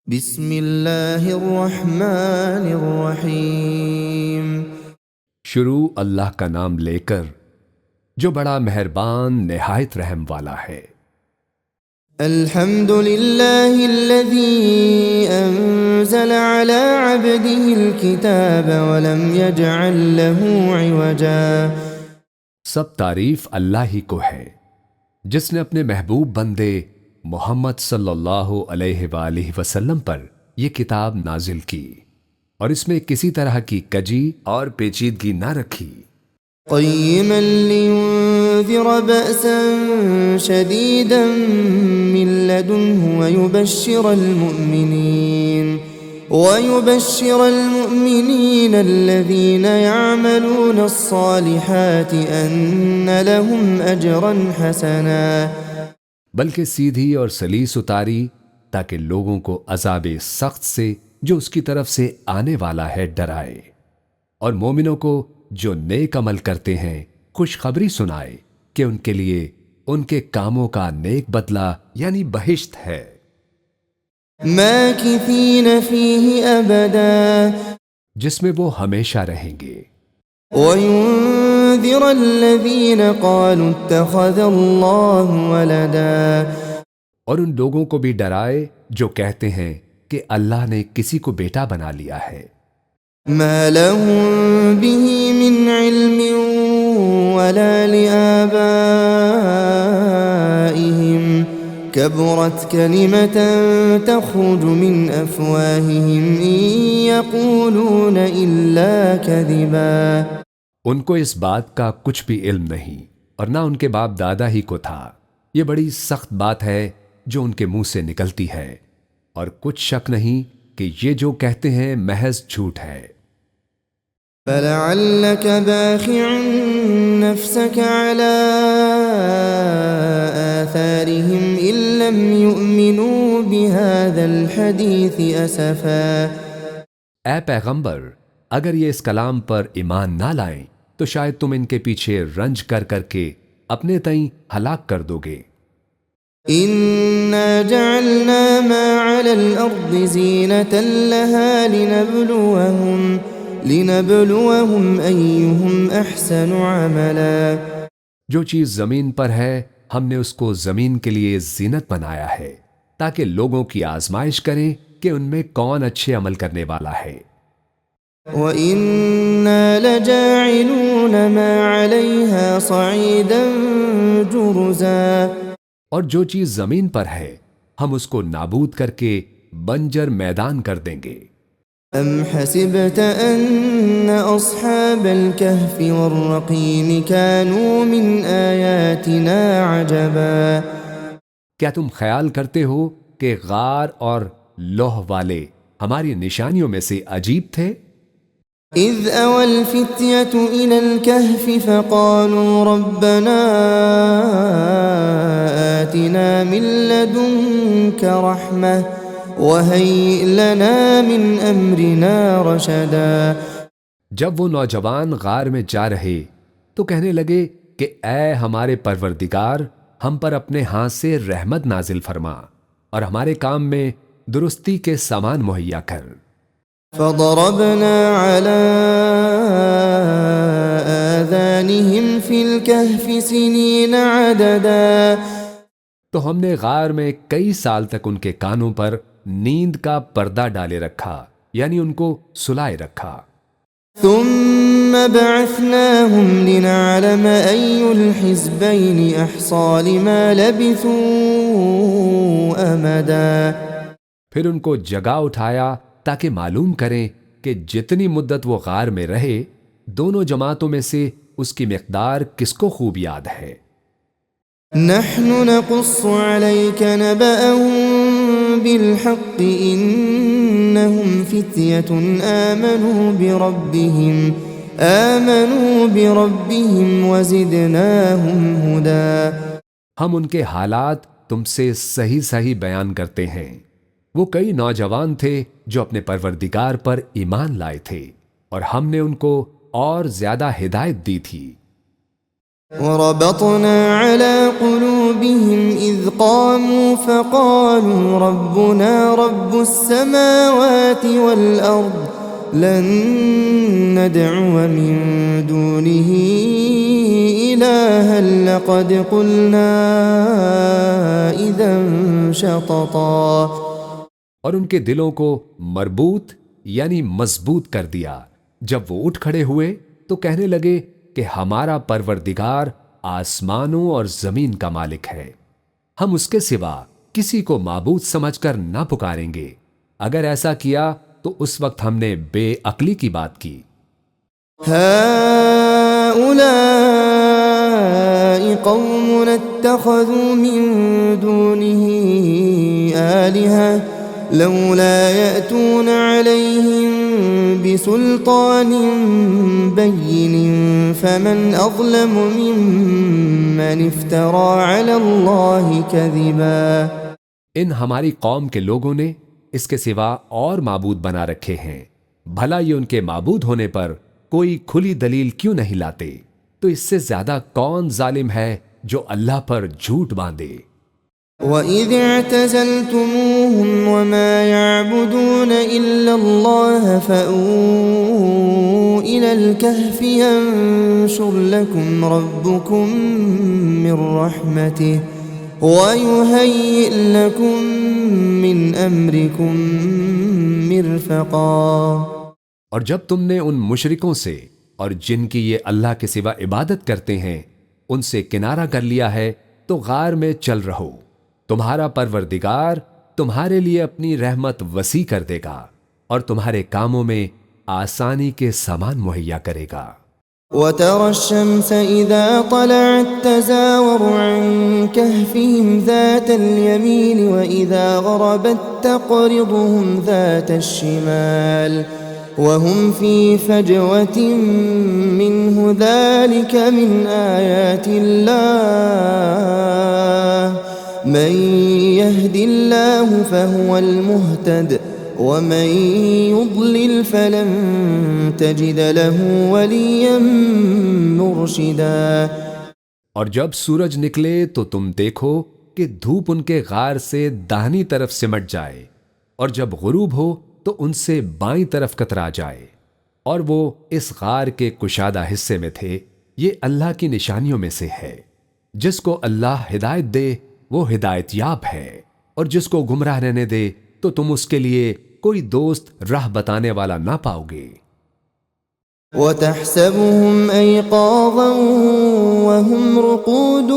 بسم اللہ الرحمن الرحیم۔ شروع اللہ کا نام لے کر جو بڑا مہربان نہایت رحم والا ہے۔ الحمد للہ الذی انزل علی عبده الكتاب ولم یجعل له عوجا۔ سب تعریف اللہ ہی کو ہے جس نے اپنے محبوب بندے محمد صلی اللہ علیہ وآلہ وسلم پر یہ کتاب نازل کی اور اس میں کسی طرح کی کجی اور پیچیدگی نہ رکھی۔ قیما لینذر بأسا شدیدا من لدنہ ويبشر المؤمنين الذين يعملون الصالحات أن لهم أجرا حسنا۔ بلکہ سیدھی اور سلیس اتاری تاکہ لوگوں کو عذاب سخت سے جو اس کی طرف سے آنے والا ہے ڈرائے، اور مومنوں کو جو نیک عمل کرتے ہیں خوشخبری سنائے کہ ان کے لیے ان کے کاموں کا نیک بدلہ یعنی بہشت ہے۔ ماکثین فیہ ابدا، جس میں وہ ہمیشہ رہیں گے۔ وینذر الذین قالوا اتخذ اللہ ولدا، اور ان لوگوں کو بھی ڈرائے جو کہتے ہیں کہ اللہ نے کسی کو بیٹا بنا لیا ہے۔ ما لهم به من علم ولا لآبائهم كبرت كلمة تخرج من أفواههم إن يقولون إلا كذبا۔ ان کو اس بات کا کچھ بھی علم نہیں اور نہ ان کے باپ دادا ہی کو تھا۔ یہ بڑی سخت بات ہے جو ان کے منہ سے نکلتی ہے، اور کچھ شک نہیں کہ یہ جو کہتے ہیں محض جھوٹ ہے۔ فلعلك باخع نفسك على آثارهم إن لم يؤمنوا بهذا الحديث أسفا۔ اے پیغمبر، اگر یہ اس کلام پر ایمان نہ لائیں تو شاید تم ان کے پیچھے رنج کر کر کے اپنے تئیں ہلاک کر دو گے۔ إنا جعلنا ما على الأرض زينة لها لنبلوهم أيهم أحسن عملا۔ جو چیز زمین پر ہے ہم نے اس کو زمین کے لیے زینت بنایا ہے تاکہ لوگوں کی آزمائش کریں کہ ان میں کون اچھے عمل کرنے والا ہے۔ وَإِنَّا لَجَاعِلُونَ مَا عَلَيْهَا صَعِيدًا جُرُزًا۔ اور جو چیز زمین پر ہے ہم اس کو نابود کر کے بنجر میدان کر دیں گے۔ أَمْ حَسِبْتَ أَنَّ أَصْحَابَ الْكَهْفِ وَالرَّقِيمِ كَانُوا مِنْ آيَاتِنَا عَجَبًا۔ کیا تم خیال کرتے ہو کہ غار اور لوح والے ہماری نشانیوں میں سے عجیب تھے؟ إِذْ أَوَى الْفِتْيَةُ إِلَى الْكَهْفِ فَقَالُوا رَبَّنَا آتِنَا مِن لَّدُنكَ رَحْمَةً وَهَيِّئْ لَنَا مِنْ أَمْرِنَا رَشَدًا۔ جب وہ نوجوان غار میں جا رہے تو کہنے لگے کہ اے ہمارے پروردگار، ہم پر اپنے ہاتھ سے رحمت نازل فرما اور ہمارے کام میں درستی کے سامان مہیا کر۔ فضربنا على آذانهم في الكهف سنين عددا۔ تو ہم نے غار میں کئی سال تک ان کے کانوں پر نیند کا پردہ ڈالے رکھا، یعنی ان کو سلائے رکھا۔ ثم بعثناهم لنعلم أي الحزبين أحصى لما لبثوا أمدا۔ پھر ان کو جگا اٹھایا تاکہ معلوم کریں کہ جتنی مدت وہ غار میں رہے دونوں جماعتوں میں سے اس کی مقدار کس کو خوب یاد ہے۔ نحن نقص عليك نبأهم بالحق إنهم فتية آمنوا بربهم وزدناهم هدى۔ ہم ان کے حالات تم سے صحیح صحیح بیان کرتے ہیں۔ وہ کئی نوجوان تھے جو اپنے پروردگار پر ایمان لائے تھے اور ہم نے ان کو اور زیادہ ہدایت دی تھی۔ وربطنا على قلوبهم إذ قاموا فقالوا ربنا رب السماوات والأرض لن ندعو من دونه إلها لقد قلنا إذا شططا. اور ان کے دلوں کو مربوط یعنی مضبوط کر دیا. جب وہ اٹھ کھڑے ہوئے تو کہنے لگے کہ ہمارا پروردگار آسمانوں اور زمین کا مالک ہے، ہم اس کے سوا کسی کو معبود سمجھ کر نہ پکاریں گے. اگر ایسا کیا تو اس وقت ہم نے بے عقلی کی بات کی. هؤلاء قوم اتخذوا من دونه آلهة لولا يأتون عليهم بسلطان بين فمن أظلم ممن افترى على الله كذبا. ان ہماری قوم کے لوگوں نے اس کے سوا اور معبود بنا رکھے ہیں، بھلا یہ ان کے معبود ہونے پر کوئی کھلی دلیل کیوں نہیں لاتے؟ تو اس سے زیادہ کون ظالم ہے جو اللہ پر جھوٹ باندھے. وَإِذِ اعْتَزَلْتُمُوهُمْ وَمَا يَعْبُدُونَ إِلَّا اللَّهَ فَأْوُوا إِلَى الْكَهْفِ يَنشُرْ لَكُمْ رَبُّكُمْ مِنْ رَحْمَتِهِ وَيُهَيِّئْ لَكُمْ مِنْ أَمْرِكُمْ مِرْفَقًا. اور جب تم نے ان مشرکوں سے اور جن کی یہ اللہ کے سوا عبادت کرتے ہیں ان سے کنارہ کر لیا ہے تو غار میں چل رہو، تمہارا پروردگار تمہارے لیے اپنی رحمت وسیع کر دے گا اور تمہارے کاموں میں آسانی کے سامان مہیا کرے گا. وَتَرَى الشَّمْسَ إِذَا طَلَعَتْ تَزَاوَرُ عَنْ كَهْفِهِمْ ذَاتَ الْيَمِينِ وَإِذَا غَرَبَتْ تَقْرِضُهُمْ ذَاتَ الشِّمَالِ وَهُمْ فِي فَجْوَةٍ مِّنْهُ ذَلِكَ مِنْ آيَاتِ اللَّهِ مَن يَهْدِ اللَّهُ فَهُوَ الْمُهْتَدِ وَمَن يُضْلِلْ فَلَن تَجِدَ لَهُ وَلِيًّا مُرْشِدًا. اور جب سورج نکلے تو تم دیکھو کہ دھوپ ان کے غار سے داہنی طرف سمٹ جائے اور جب غروب ہو تو ان سے بائیں طرف کترا جائے، اور وہ اس غار کے کشادہ حصے میں تھے. یہ اللہ کی نشانیوں میں سے ہے. جس کو اللہ ہدایت دے وہ ہدایت یاب ہے، اور جس کو گمراہ رہنے دے تو تم اس کے لیے کوئی دوست راہ بتانے والا نہ پاؤ گے. وَتَحْسَبُهُمْ أَيْقَاظًا وَهُمْ رُقُودٌ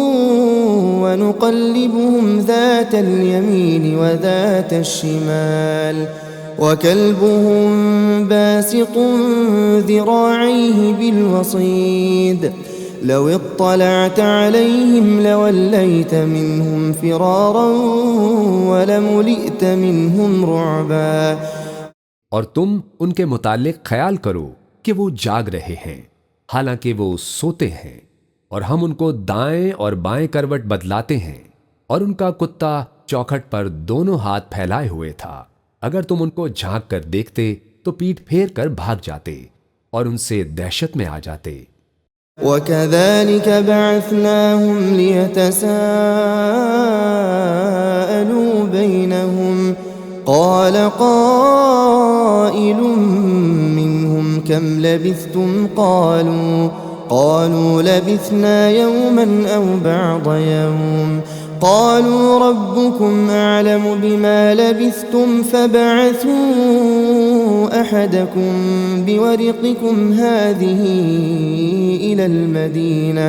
وَنُقَلِّبُهُمْ ذَاتَ الْيَمِينِ وَذَاتَ الشِّمَالِ وَكَلْبُهُمْ بَاسِطٌ ذِرَاعَيْهِ بِالْوَصِيدِ لَوِ اطَّلَعْتَ عَلَيْهِمْ لَوَلَّيْتَ مِنْهُمْ فِرَارًا وَلَمُلِئْتَ مِنْهُمْ رُعْبًا. اور تم ان کے متعلق خیال کرو کہ وہ جاگ رہے ہیں حالانکہ وہ سوتے ہیں، اور ہم ان کو دائیں اور بائیں کروٹ بدلاتے ہیں، اور ان کا کتا چوکھٹ پر دونوں ہاتھ پھیلائے ہوئے تھا. اگر تم ان کو جھانک کر دیکھتے تو پیٹھ پھیر کر بھاگ جاتے اور ان سے دہشت میں آ جاتے. وَكَذَلِكَ بَعَثْنَاهُمْ لِيَتَسَاءَلُوا بَيْنَهُمْ قَالَ قَائِلٌ مِّنْهُمْ كَمْ لَبِثْتُمْ قَالُوا لَبِثْنَا يَوْمًا أَوْ بَعْضَ يَوْمٍ قَالُوا رَبُّكُمْ أَعْلَمُ بِمَا لَبِثْتُمْ فَابْعَثُوا أَحَدَكُمْ بِوَرِقِكُمْ هَٰذِهِ إِلَى الْمَدِينَةِ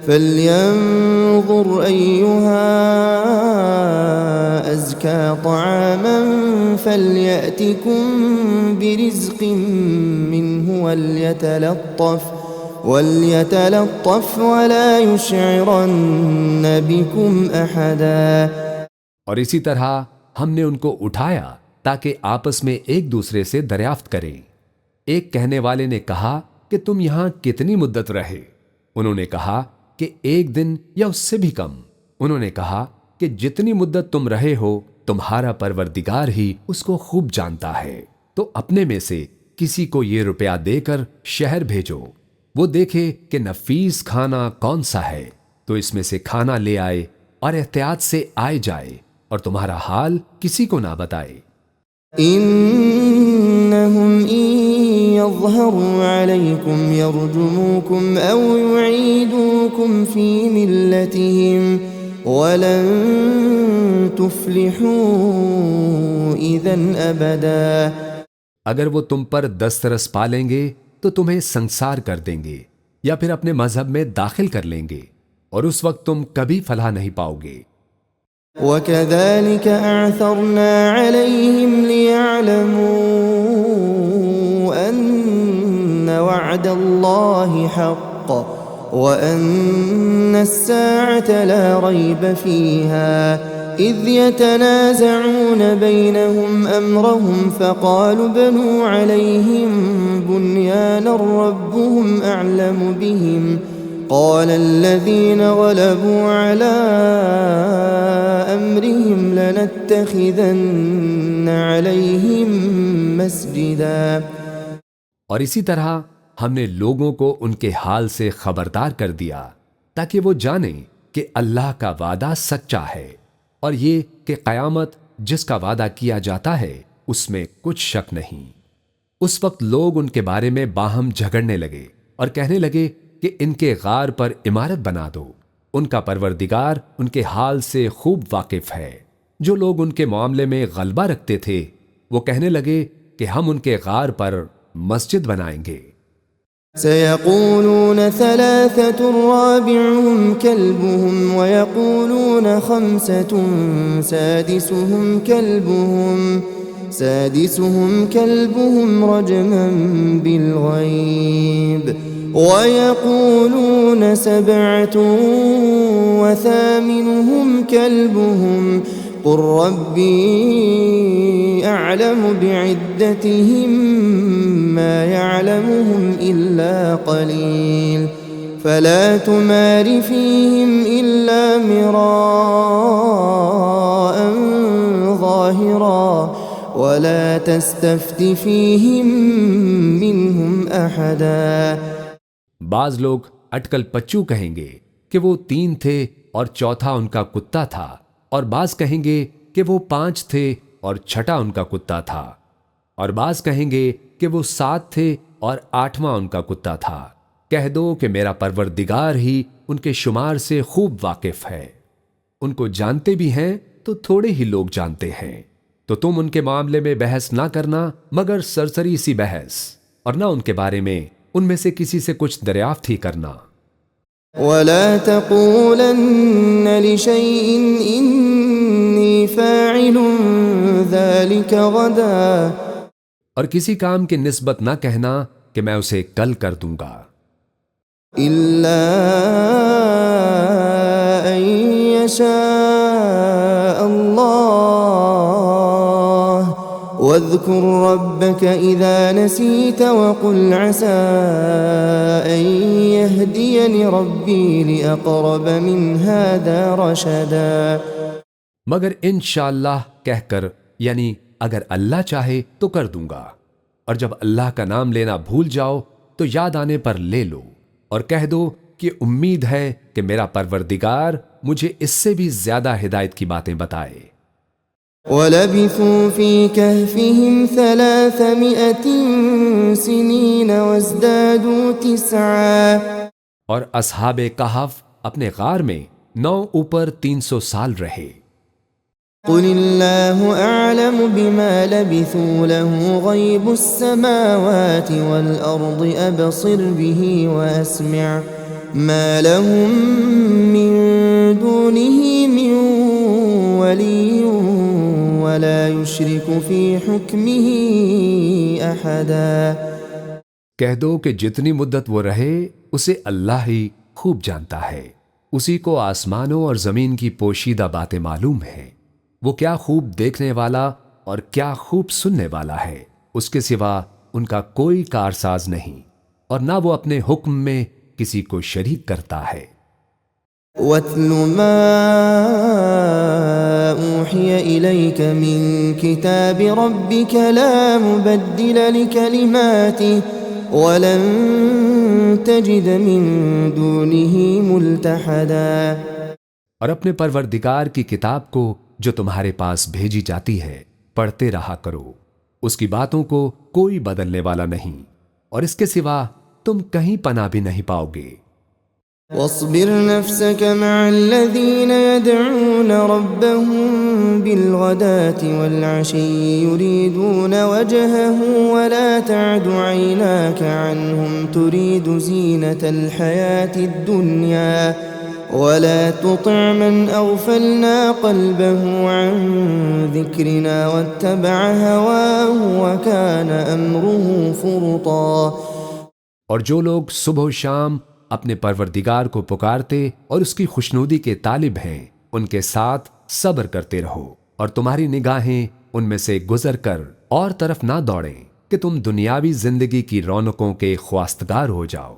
فَلْيَنظُرْ أَيُّهَا أَزْكَىٰ طَعَامًا فَلْيَأْتِكُمْ بِرِزْقٍ مِّنْهُ وَلْيَتَلَطَّفْ وَلَا يُشْعِرَنَّ بِكُمْ أَحَدًا. اور اسی طرح ہم نے ان کو اٹھایا تاکہ آپس میں ایک دوسرے سے دریافت کریں. ایک کہنے والے نے کہا کہ تم یہاں کتنی مدت رہے؟ انہوں نے کہا کہ 1 دن یا اس سے بھی کم. انہوں نے کہا کہ جتنی مدت تم رہے ہو تمہارا پروردگار ہی اس کو خوب جانتا ہے، تو اپنے میں سے کسی کو یہ روپیہ دے کر شہر بھیجو وہ دیکھے کہ نفیس کھانا کون سا ہے تو اس میں سے کھانا لے آئے اور احتیاط سے آئے جائے اور تمہارا حال کسی کو نہ بتائے۔ إنهم إن يظهروا عليكم يرجموكم أو يعيدوكم في ملتهم ولن تفلحوا إذا أبدا۔ اگر وہ تم پر دسترس پالیں گے تو تمہیں سنسار کر دیں گے یا پھر اپنے مذہب میں داخل کر لیں گے اور اس وقت تم کبھی فلاح نہیں پاؤ گے۔ وَكَذَلِكَ أَعْثَرْنَا عَلَيْهِمْ لِيَعْلَمُوا أَنَّ وَعْدَ اللَّهِ حَقٌّ وَأَنَّ السَّاعَةَ لَا رَيْبَ فِيهَا إِذْ يَتَنَازَعُونَ بَيْنَهُمْ أَمْرَهُمْ فَقَالُوا ابْنُوا عَلَيْهِمْ بُنْيَانًا رَبُّهُمْ أَعْلَمُ بِهِمْ قال الذين غلبوا على أمرهم لنتخذن عليهم مسجدا۔ اور اسی طرح ہم نے لوگوں کو ان کے حال سے خبردار کر دیا تاکہ وہ جانیں کہ اللہ کا وعدہ سچا ہے اور یہ کہ قیامت جس کا وعدہ کیا جاتا ہے اس میں کچھ شک نہیں۔ اس وقت لوگ ان کے بارے میں باہم جھگڑنے لگے اور کہنے لگے کہ ان کے غار پر عمارت بنا دو، ان کا پروردگار ان کے حال سے خوب واقف ہے۔ جو لوگ ان کے معاملے میں غلبہ رکھتے تھے وہ کہنے لگے کہ ہم ان کے غار پر مسجد بنائیں گے۔ سيقولون ثلاثة رابعهم كلبهم ويقولون خمسة سادسهم كلبهم رجما بالغيب ويقولون سبعة وثامنهم كلبهم قل ربي أعلم بعدتهم ما يعلمهم إلا قليل فلا تمار فيهم إلا مراء ظاهرا ولا تستفت فيهم منهم أحدا۔ بعض لوگ اٹکل پچو کہیں گے کہ وہ 3 تھے اور چوتھا ان کا کتا تھا، اور بعض کہیں گے کہ وہ 5 تھے اور چھٹا ان کا کتا تھا، اور بعض کہیں گے کہ وہ 7 تھے اور 8واں ان کا کتا تھا۔ کہہ دو کہ میرا پروردگار ہی ان کے شمار سے خوب واقف ہے، ان کو جانتے بھی ہیں تو تھوڑے ہی لوگ جانتے ہیں، تو تم ان کے معاملے میں بحث نہ کرنا مگر سرسری سی بحث، اور نہ ان کے بارے میں ان میں سے کسی سے کچھ دریافت ہی کرنا۔ وَلَا تَقُولَنَّ لِشَيْءٍ إِنِّي فَاعِلٌ ذَلِكَ غَدًا، اور کسی کام کی نسبت نہ کہنا کہ میں اسے کل کر دوں گا، إِلَّا أَن يَشَاءَ اللَّهُ وَاذْكُرْ رَبَّكَ إِذَا نَسِيتَ وَقُلْ عَسَىٰ أَن يَهْدِيَنِ رَبِّي لِأَقْرَبَ مِنْ هَٰذَا رَشَدًا۔ مگر انشاءاللہ کہہ کر، یعنی اگر اللہ چاہے تو کر دوں گا، اور جب اللہ کا نام لینا بھول جاؤ تو یاد آنے پر لے لو، اور کہہ دو کہ امید ہے کہ میرا پروردگار مجھے اس سے بھی زیادہ ہدایت کی باتیں بتائے۔ وَلَبِثُوا فِي كَهْفِهِمْ 300 سِنِينَ وَازْدَادُوا 9۔ اور اصحاب کہف اپنے غار میں 9 اوپر 300 سال رہے۔ قُلِ اللَّهُ أَعْلَمُ بِمَا لَبِثُوا لَهُ غَيْبُ السَّمَاوَاتِ وَالْأَرْضِ أَبْصِرْ بِهِ وَأَسْمِعْ مَا لَهُم مِّن دُونِهِ مِن وَلِيٍّ وَلَا يُشْرِكُ فِي حُكْمِهِ أَحَدًا۔ کہہ دو کہ جتنی مدت وہ رہے اسے اللہ ہی خوب جانتا ہے، اسی کو آسمانوں اور زمین کی پوشیدہ باتیں معلوم ہیں، وہ کیا خوب دیکھنے والا اور کیا خوب سننے والا ہے، اس کے سوا ان کا کوئی کارساز نہیں، اور نہ وہ اپنے حکم میں کسی کو شریک کرتا ہے۔ وَاتْلُ مَا أُوحِيَ إِلَيْكَ مِن كِتَابِ رَبِّكَ لَا مُبَدِّلَ لِكَلِمَاتِهِ وَلَن تجد من دونه ملتحدا اور اپنے پروردگار کی کتاب کو جو تمہارے پاس بھیجی جاتی ہے پڑھتے رہا کرو، اس کی باتوں کو کوئی بدلنے والا نہیں، اور اس کے سوا تم کہیں پناہ بھی نہیں پاؤ گے۔ واصبر نفسك مع الذين يدعون ربهم بالغداة والعشي يريدون وجهه ولا تعد عيناك عنهم تريد زينة الحياة الدنيا ولا تطع من أغفلنا قلبه عن ذكرنا واتبع هواه وكان أمره فرطا۔ اور جو لوگ صبح و شام اپنے پروردگار کو پکارتے اور اس کی خوشنودی کے طالب ہیں، ان کے ساتھ صبر کرتے رہو، اور تمہاری نگاہیں ان میں سے گزر کر اور طرف نہ دوڑیں کہ تم دنیاوی زندگی کی رونقوں کے خواستگار ہو جاؤ۔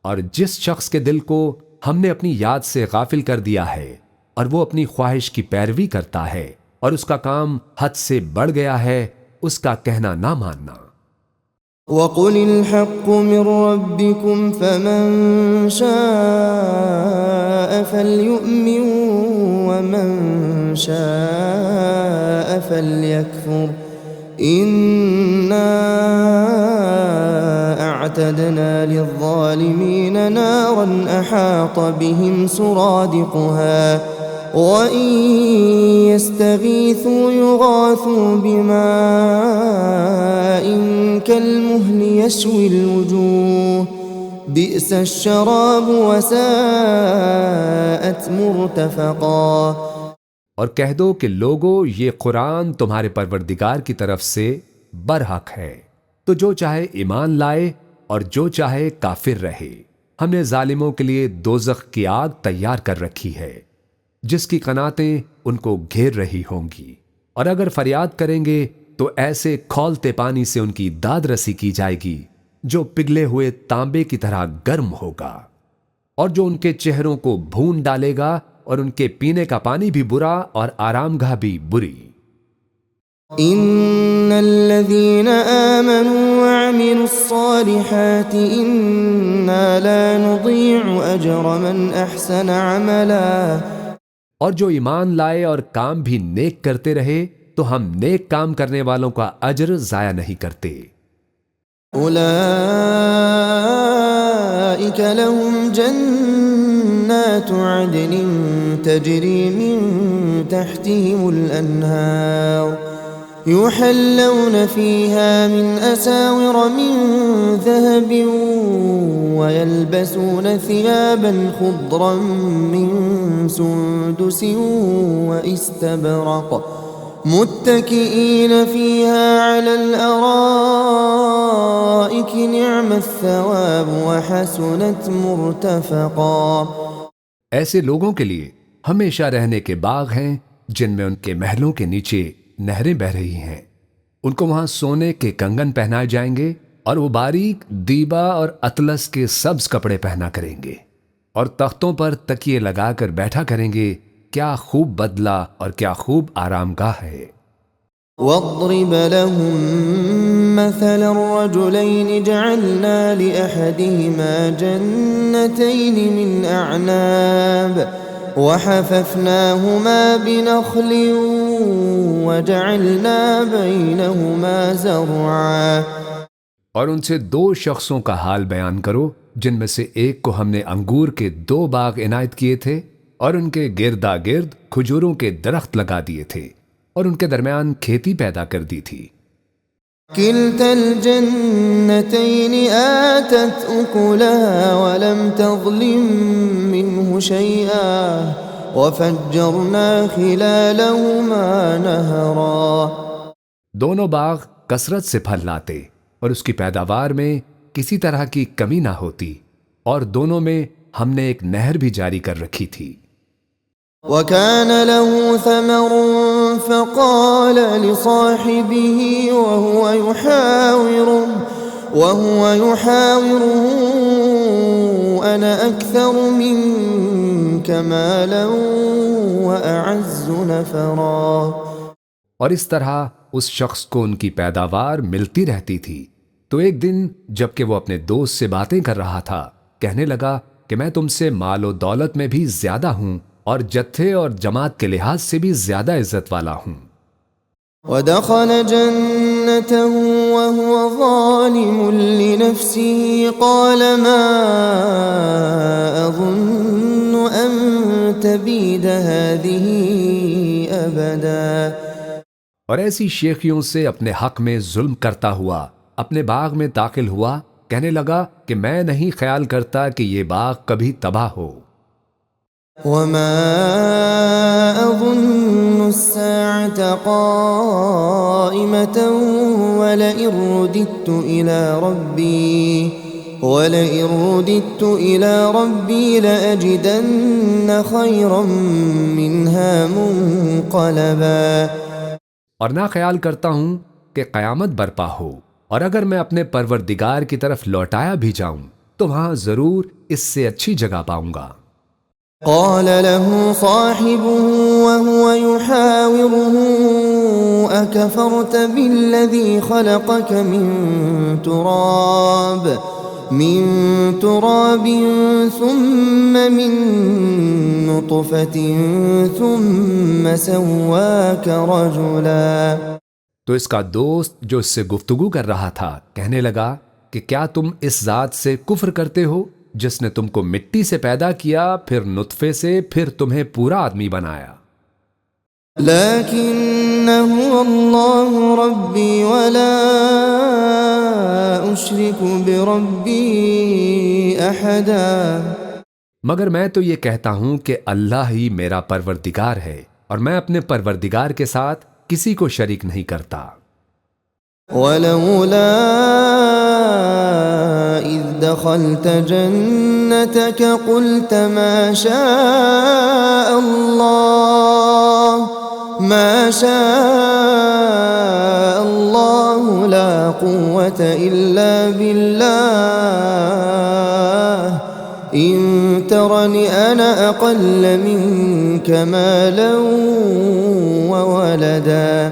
اور جس شخص کے دل کو ہم نے اپنی یاد سے غافل کر دیا ہے اور وہ اپنی خواہش کی پیروی کرتا ہے اور اس کا کام حد سے بڑھ گیا ہے، اس کا کہنا نہ ماننا۔ وَقُلِ الْحَقُّ مِنْ رَبِّكُمْ فَمَنْ شَاءَ فَلْيُؤْمِنْ وَمَنْ شَاءَ فَلْيَكْفُرْ إِنَّا أَعْتَدْنَا لِلظَّالِمِينَ نَارًا أَحَاطَ بِهِمْ سُرَادِقُهَا وَإِن يَسْتَغِيثُوا يُغَاثُوا بِمَاءٍ كَالْمُهْلِ يَشْوِي الْوُجُوهَ بِئْسَ الشَّرَابُ وَسَاءَتْ مُرْتَفَقًا۔ اور کہہ دو کہ لوگو، یہ قرآن تمہارے پروردگار کی طرف سے برحق ہے، تو جو چاہے ایمان لائے اور جو چاہے کافر رہے۔ ہم نے ظالموں کے لیے دوزخ کی آگ تیار کر رکھی ہے جس کی قناتیں ان کو گھیر رہی ہوں گی، اور اگر فریاد کریں گے تو ایسے کھولتے پانی سے ان کی داد رسی کی جائے گی جو پگھلے ہوئے تانبے کی طرح گرم ہوگا، اور جو ان کے چہروں کو بھون ڈالے گا، اور ان کے پینے کا پانی بھی برا اور آرام گاہ بھی بری۔ ان الذين آمنوا وعملوا الصالحات انا لا نضيع اجر من احسن عملا۔ اور جو ایمان لائے اور کام بھی نیک کرتے رہے تو ہم نیک کام کرنے والوں کا اجر ضائع نہیں کرتے۔ اولئک لهم جنات عدن تجری من تحتهم الانہار يحلون فيها من أساور من ذهب ويلبسون ثيابا خضرا من سندس واستبرق متكئين فيها على الأرائك نعم الثواب وحسنت مرتفقا۔ ایسے لوگوں کے لیے ہمیشہ رہنے کے باغ ہیں جن میں ان کے محلوں کے نیچے نہریں بہ رہی ہیں، ان کو وہاں سونے کے کنگن پہنائے جائیں گے، اور وہ باریک دیبا اور اطلس کے سبز کپڑے پہنا کریں گے، اور تختوں پر تکیے لگا کر بیٹھا کریں گے۔ کیا خوب بدلہ اور کیا خوب آرام گاہ ہے۔ واضرب لهم مثل الرجلين جعلنا لأحدهما جنتين من أعناب وحففناهما بنخل وجعلنا بينهما زرعا۔ اور ان سے دو شخصوں کا حال بیان کرو جن میں سے ایک کو ہم نے انگور کے 2 باغ عنایت کیے تھے، اور ان کے گردا گرد کھجوروں کے درخت لگا دیے تھے، اور ان کے درمیان کھیتی پیدا کر دی تھی۔ كلتا الجنتين آتت أكلها ولم تظلم منه شيئا وفجرنا خلالهما نهرا۔ دونوں باغ کثرت سے پھل لاتے اور اس کی پیداوار میں کسی طرح کی کمی نہ ہوتی، اور دونوں میں ہم نے ایک نہر بھی جاری کر رکھی تھی۔ وَكَانَ لَهُ ثَمَرٌ فَقَالَ لِصَاحِبِهِ وَهُوَ يُحَاوِرُهُ أَنَا أَكْثَرُ مِنكَ مَالًا وَأَعَزُّ نَفَرًا۔ اور اس طرح اس شخص کو ان کی پیداوار ملتی رہتی تھی، تو ایک دن جب کہ وہ اپنے دوست سے باتیں کر رہا تھا کہنے لگا کہ میں تم سے مال و دولت میں بھی زیادہ ہوں اور جتھے اور جماعت کے لحاظ سے بھی زیادہ عزت والا ہوں۔ ودخل جنته وهو ظالم لنفسه قال ما أظن أن تبيد هذه أبدا۔ اور ایسی شیخیوں سے اپنے حق میں ظلم کرتا ہوا اپنے باغ میں داخل ہوا، کہنے لگا کہ میں نہیں خیال کرتا کہ یہ باغ کبھی تباہ ہو۔ وما أظن الساعة قائمة ولئن رددت إلى ربي لأجدن خيرا منها منقلبا۔ اور نہ خیال کرتا ہوں کہ قیامت برپا ہو، اور اگر میں اپنے پروردگار کی طرف لوٹایا بھی جاؤں تو وہاں ضرور اس سے اچھی جگہ پاؤں گا۔ قال له صاحبه وهو يحاوره أكفرت بالذي خلقك من تراب ثم من نطفة ثم سواك رجلا۔ تو اس کا دوست جو اس سے گفتگو کر رہا تھا کہنے لگا کہ کیا تم اس ذات سے کفر کرتے ہو جس نے تم کو مٹی سے پیدا کیا، پھر نطفے سے، پھر تمہیں پورا آدمی بنایا۔ لكن هو الله ربي ولا أشرك بربي أحدا۔ مگر میں تو یہ کہتا ہوں کہ اللہ ہی میرا پروردگار ہے اور میں اپنے پروردگار کے ساتھ کسی کو شریک نہیں کرتا۔ ولولا إذ دخلت جنتك قلت ما شاء الله لا قوة إلا بالله إن ترني أنا أقل منك مالا وولدا۔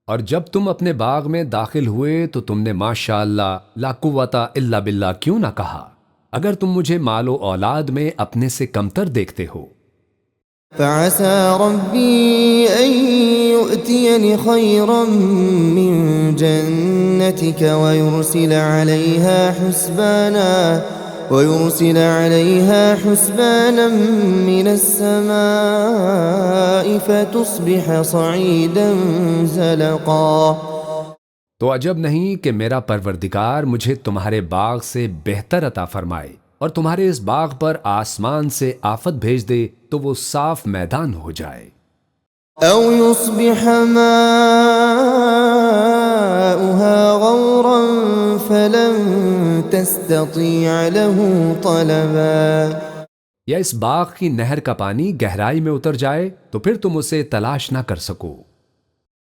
اور جب تم اپنے باغ میں داخل ہوئے تو تم نے ماشاء اللہ لا قوت الا باللہ کیوں نہ کہا، اگر تم مجھے مال و اولاد میں اپنے سے کمتر دیکھتے ہو۔ فعسى ربي أن يؤتيني خيرا من جنتك ويرسل عليها حسبانا من السماء فتصبح صعيدا زلقا۔ تو عجب نہیں کہ میرا پروردگار مجھے تمہارے باغ سے بہتر عطا فرمائے اور تمہارے اس باغ پر آسمان سے آفت بھیج دے تو وہ صاف میدان ہو جائے۔ أو يصبح ماؤها غورا فلن تستطيع له طلبا۔ یا اس باغ کی نہر کا پانی گہرائی میں اتر جائے تو پھر تم اسے تلاش نہ کر سکو۔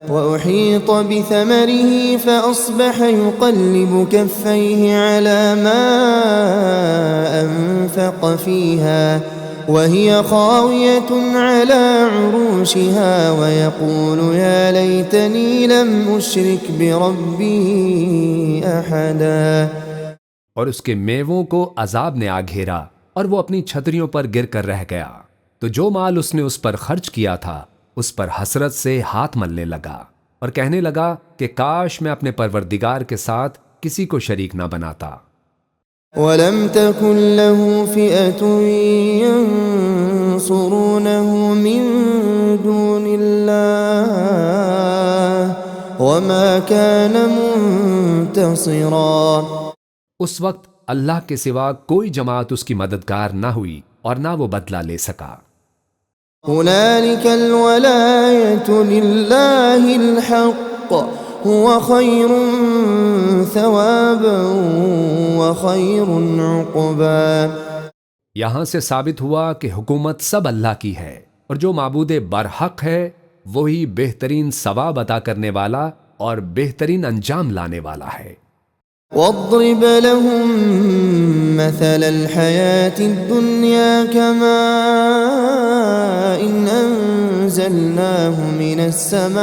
وأحيط بثمره فأصبح يقلب كفيه على ما أنفق فيها وهي خاوية على عروشها ويقول يا ليتني لم أشرك بربي أحدا۔ اور اس کے میووں کو عذاب نے آ گھیرا اور وہ اپنی چھتریوں پر گر کر رہ گیا، تو جو مال اس نے اس پر خرچ کیا تھا اس پر حسرت سے ہاتھ ملنے لگا اور کہنے لگا کہ کاش میں اپنے پروردگار کے ساتھ کسی کو شریک نہ بناتا۔ وَلَمْ تَكُنْ لَهُ فِئَةٌ يَنصُرُونَهُ مِن دُونِ اللَّهِ وَمَا كَانَ مُنتَصِرًا۔ اس وقت اللہ کے سوا کوئی جماعت اس کی مددگار نہ ہوئی اور نہ وہ بدلہ لے سکا۔ هُنَالِكَ الْوَلَایَةُ لِلَّهِ الْحَقِّ هُوَ خَيْرٌ ثَوَابًا وَخَيْرٌ عُقْبًا۔ یہاں سے ثابت ہوا کہ حکومت سب اللہ کی ہے اور جو معبود برحق ہے وہی بہترین ثواب عطا کرنے والا اور بہترین انجام لانے والا ہے۔ واضرب لهم مثل الحياة الدنيا كماء أنزلناه من السماء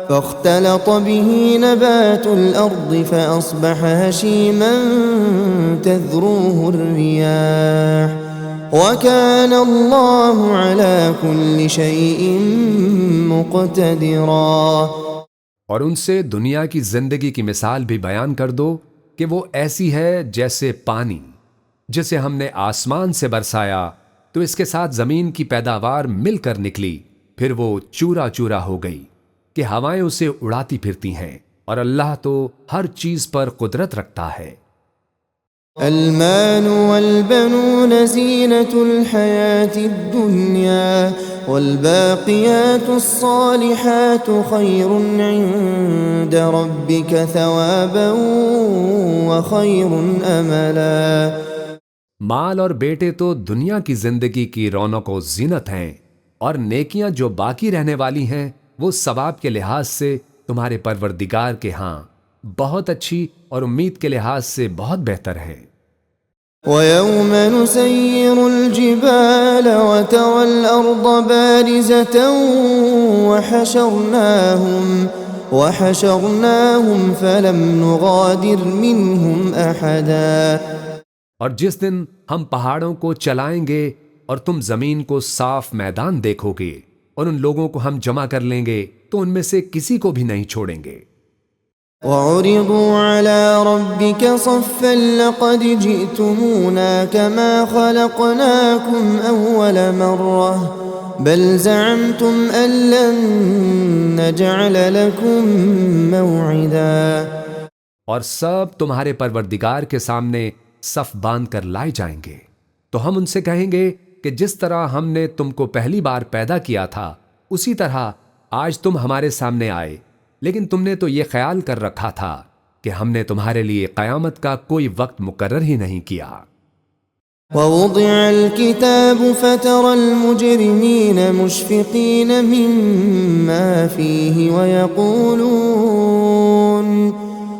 فاختلط به نبات الأرض فأصبح هشيما تذروه الرياح وكان الله على كل شيء مقتدرا۔ اور ان سے دنیا کی زندگی کی مثال بھی بیان کر دو کہ وہ ایسی ہے جیسے پانی جسے ہم نے آسمان سے برسایا تو اس کے ساتھ زمین کی پیداوار مل کر نکلی، پھر وہ چورا چورا ہو گئی کہ ہوائیں اسے اڑاتی پھرتی ہیں، اور اللہ تو ہر چیز پر قدرت رکھتا ہے۔ المال والبنون زينة الحياة الدنيا والباقيات الصالحات خير عند ربك ثوابا وخير املا۔ مال اور بیٹے تو دنیا کی زندگی کی رونق و زینت ہیں، اور نیکیاں جو باقی رہنے والی ہیں وہ ثواب کے لحاظ سے تمہارے پروردگار کے ہاں بہت اچھی اور امید کے لحاظ سے بہت بہتر ہے۔ وَيَوْمَ نُسَيِّرُ الْجِبَالَ وَتَرَى الْأَرْضَ بَارِزَةً وَحَشَرْنَاهُمْ فَلَمْ نُغَادِرْ مِنْهُمْ أَحَدًا۔ اور جس دن ہم پہاڑوں کو چلائیں گے اور تم زمین کو صاف میدان دیکھو گے اور ان لوگوں کو ہم جمع کر لیں گے تو ان میں سے کسی کو بھی نہیں چھوڑیں گے۔ وَعُرِضُوا عَلَى رَبِّكَ صَفًّا لَقَدْ جِئْتُمُونَا كَمَا خَلَقْنَاكُمْ أَوَّلَ مَرَّةٍ بَلْ زَعَمْتُمْ أَن لَّن نَّجْعَلَ لَكُم مَّوْعِدًا۔ اور سب تمہارے پروردگار کے سامنے صف باندھ کر لائے جائیں گے، تو ہم ان سے کہیں گے کہ جس طرح ہم نے تم کو پہلی بار پیدا کیا تھا اسی طرح آج تم ہمارے سامنے آئے، لیکن تم نے تو یہ خیال کر رکھا تھا کہ ہم نے تمہارے لیے قیامت کا کوئی وقت مقرر ہی نہیں کیا۔ وَوُضِعَ الْكِتَابُ فَتَرَى الْمُجْرِمِينَ مُشْفِقِينَ مِمَّا فِيهِ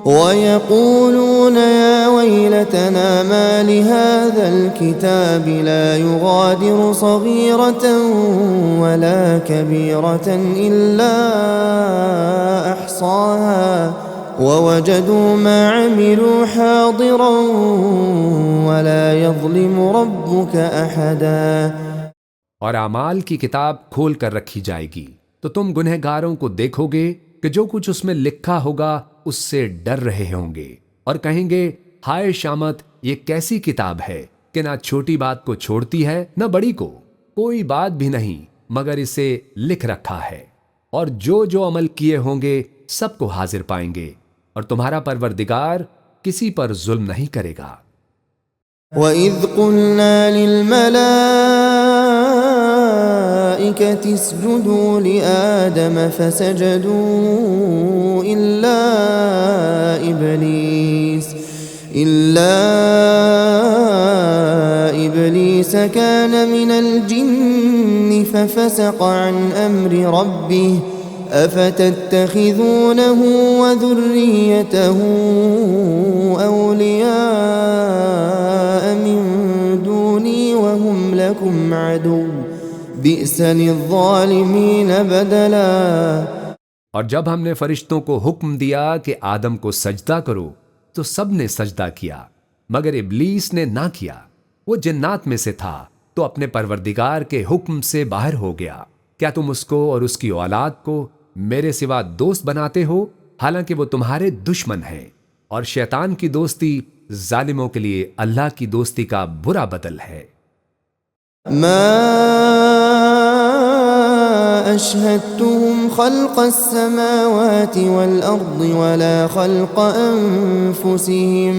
وَيَقُولُونَ يَا وَيْلَتَنَا مَا لِهَذَا الْكِتَابِ لَا يُغَادِرُ صَغِيرَةً وَلَا كَبِيرَةً إِلَّا أَحْصَاهَا وَوَجَدُوا مَا عَمِلُوا حَاضِرًا وَلَا يَظْلِمُ رَبُّكَ أَحَدًا۔ اور اعمال کی کتاب کھول کر رکھی جائے گی تو تم گنہگاروں کو دیکھو گے کہ جو کچھ اس میں لکھا ہوگا اس سے ڈر رہے ہوں گے اور کہیں گے ہائے شامت، یہ کیسی کتاب ہے کہ نہ چھوٹی بات کو چھوڑتی ہے نہ بڑی کو، کوئی بات بھی نہیں مگر اسے لکھ رکھا ہے، اور جو جو عمل کیے ہوں گے سب کو حاضر پائیں گے، اور تمہارا پروردگار کسی پر ظلم نہیں کرے گا۔ وَإِذْ قُلْنَا لِلْمَلَائِكَةِ اسْجُدُوا لِآدَمَ فَسَجَدُوا إِلَّا إِبْلِيسَ كَانَ مِنَ الْجِنِّ فَفَسَقَ عَنْ أَمْرِ رَبِّهِ أَفَتَتَّخِذُونَهُ وَذُرِّيَّتَهُ أَوْلِيَاءَ مِن دُونِي وَهُمْ لَكُمْ عَدُوٌّ بِئْسَ لِلظَّالِمِينَ بَدَلًا۔ اور جب ہم نے فرشتوں کو حکم دیا کہ آدم کو سجدہ کرو تو سب نے سجدہ کیا مگر ابلیس نے نہ کیا، وہ جنات میں سے تھا تو اپنے پروردگار کے حکم سے باہر ہو گیا۔ کیا تم اس کو اور اس کی اولاد کو میرے سوا دوست بناتے ہو حالانکہ وہ تمہارے دشمن ہیں، اور شیطان کی دوستی ظالموں کے لیے اللہ کی دوستی کا برا بدل ہے۔ ما أشهدتهم خلق السماوات والأرض ولا خلق أنفسهم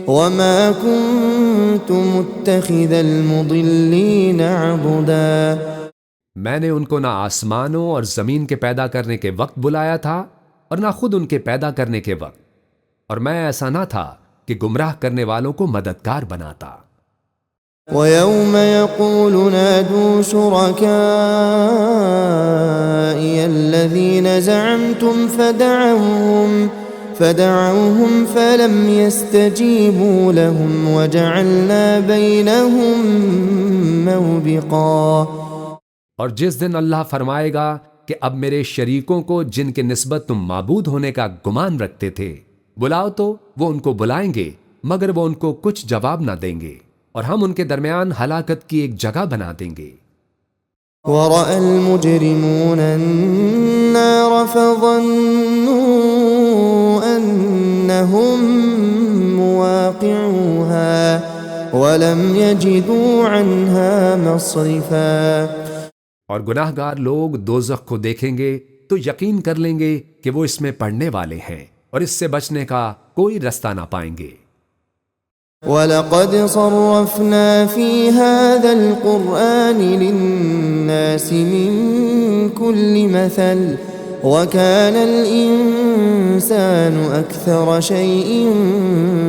وما كنت متخذ المضلين عضدا۔ میں نے ان کو نہ آسمانوں اور زمین کے پیدا کرنے کے وقت بلایا تھا اور نہ خود ان کے پیدا کرنے کے وقت، اور میں ایسا نہ تھا کہ گمراہ کرنے والوں کو مددگار بناتا۔ وَيَوْمَ يَقُولُ نَادُوا شُرَكَائِيَ الَّذِينَ زَعَمْتُمْ فَدَعَوْهُمْ فَلَمْ يَسْتَجِيبُوا لَهُمْ وَجَعَلْنَا بَيْنَهُمْ مَوْبِقًا۔ اور جس دن اللہ فرمائے گا کہ اب میرے شریکوں کو جن کے نسبت تم معبود ہونے کا گمان رکھتے تھے بلاؤ تو وہ ان کو بلائیں گے مگر وہ ان کو کچھ جواب نہ دیں گے اور ہم ان کے درمیان ہلاکت کی ایک جگہ بنا دیں گے۔ ورأى المجرمون النار فظنوا أنهم مواقعوها ولم يجدوا عنها مصرفا۔ اور گناہ گار لوگ دوزخ کو دیکھیں گے تو یقین کر لیں گے کہ وہ اس میں پڑنے والے ہیں اور اس سے بچنے کا کوئی رستہ نہ پائیں گے۔ وَلَقَدْ صَرَّفْنَا فِي هَذَا الْقُرْآنِ لِلنَّاسِ مِنْ كُلِّ مَثَلٍ وَكَانَ الْإِنسَانُ أَكْثَرَ شَيْءٍ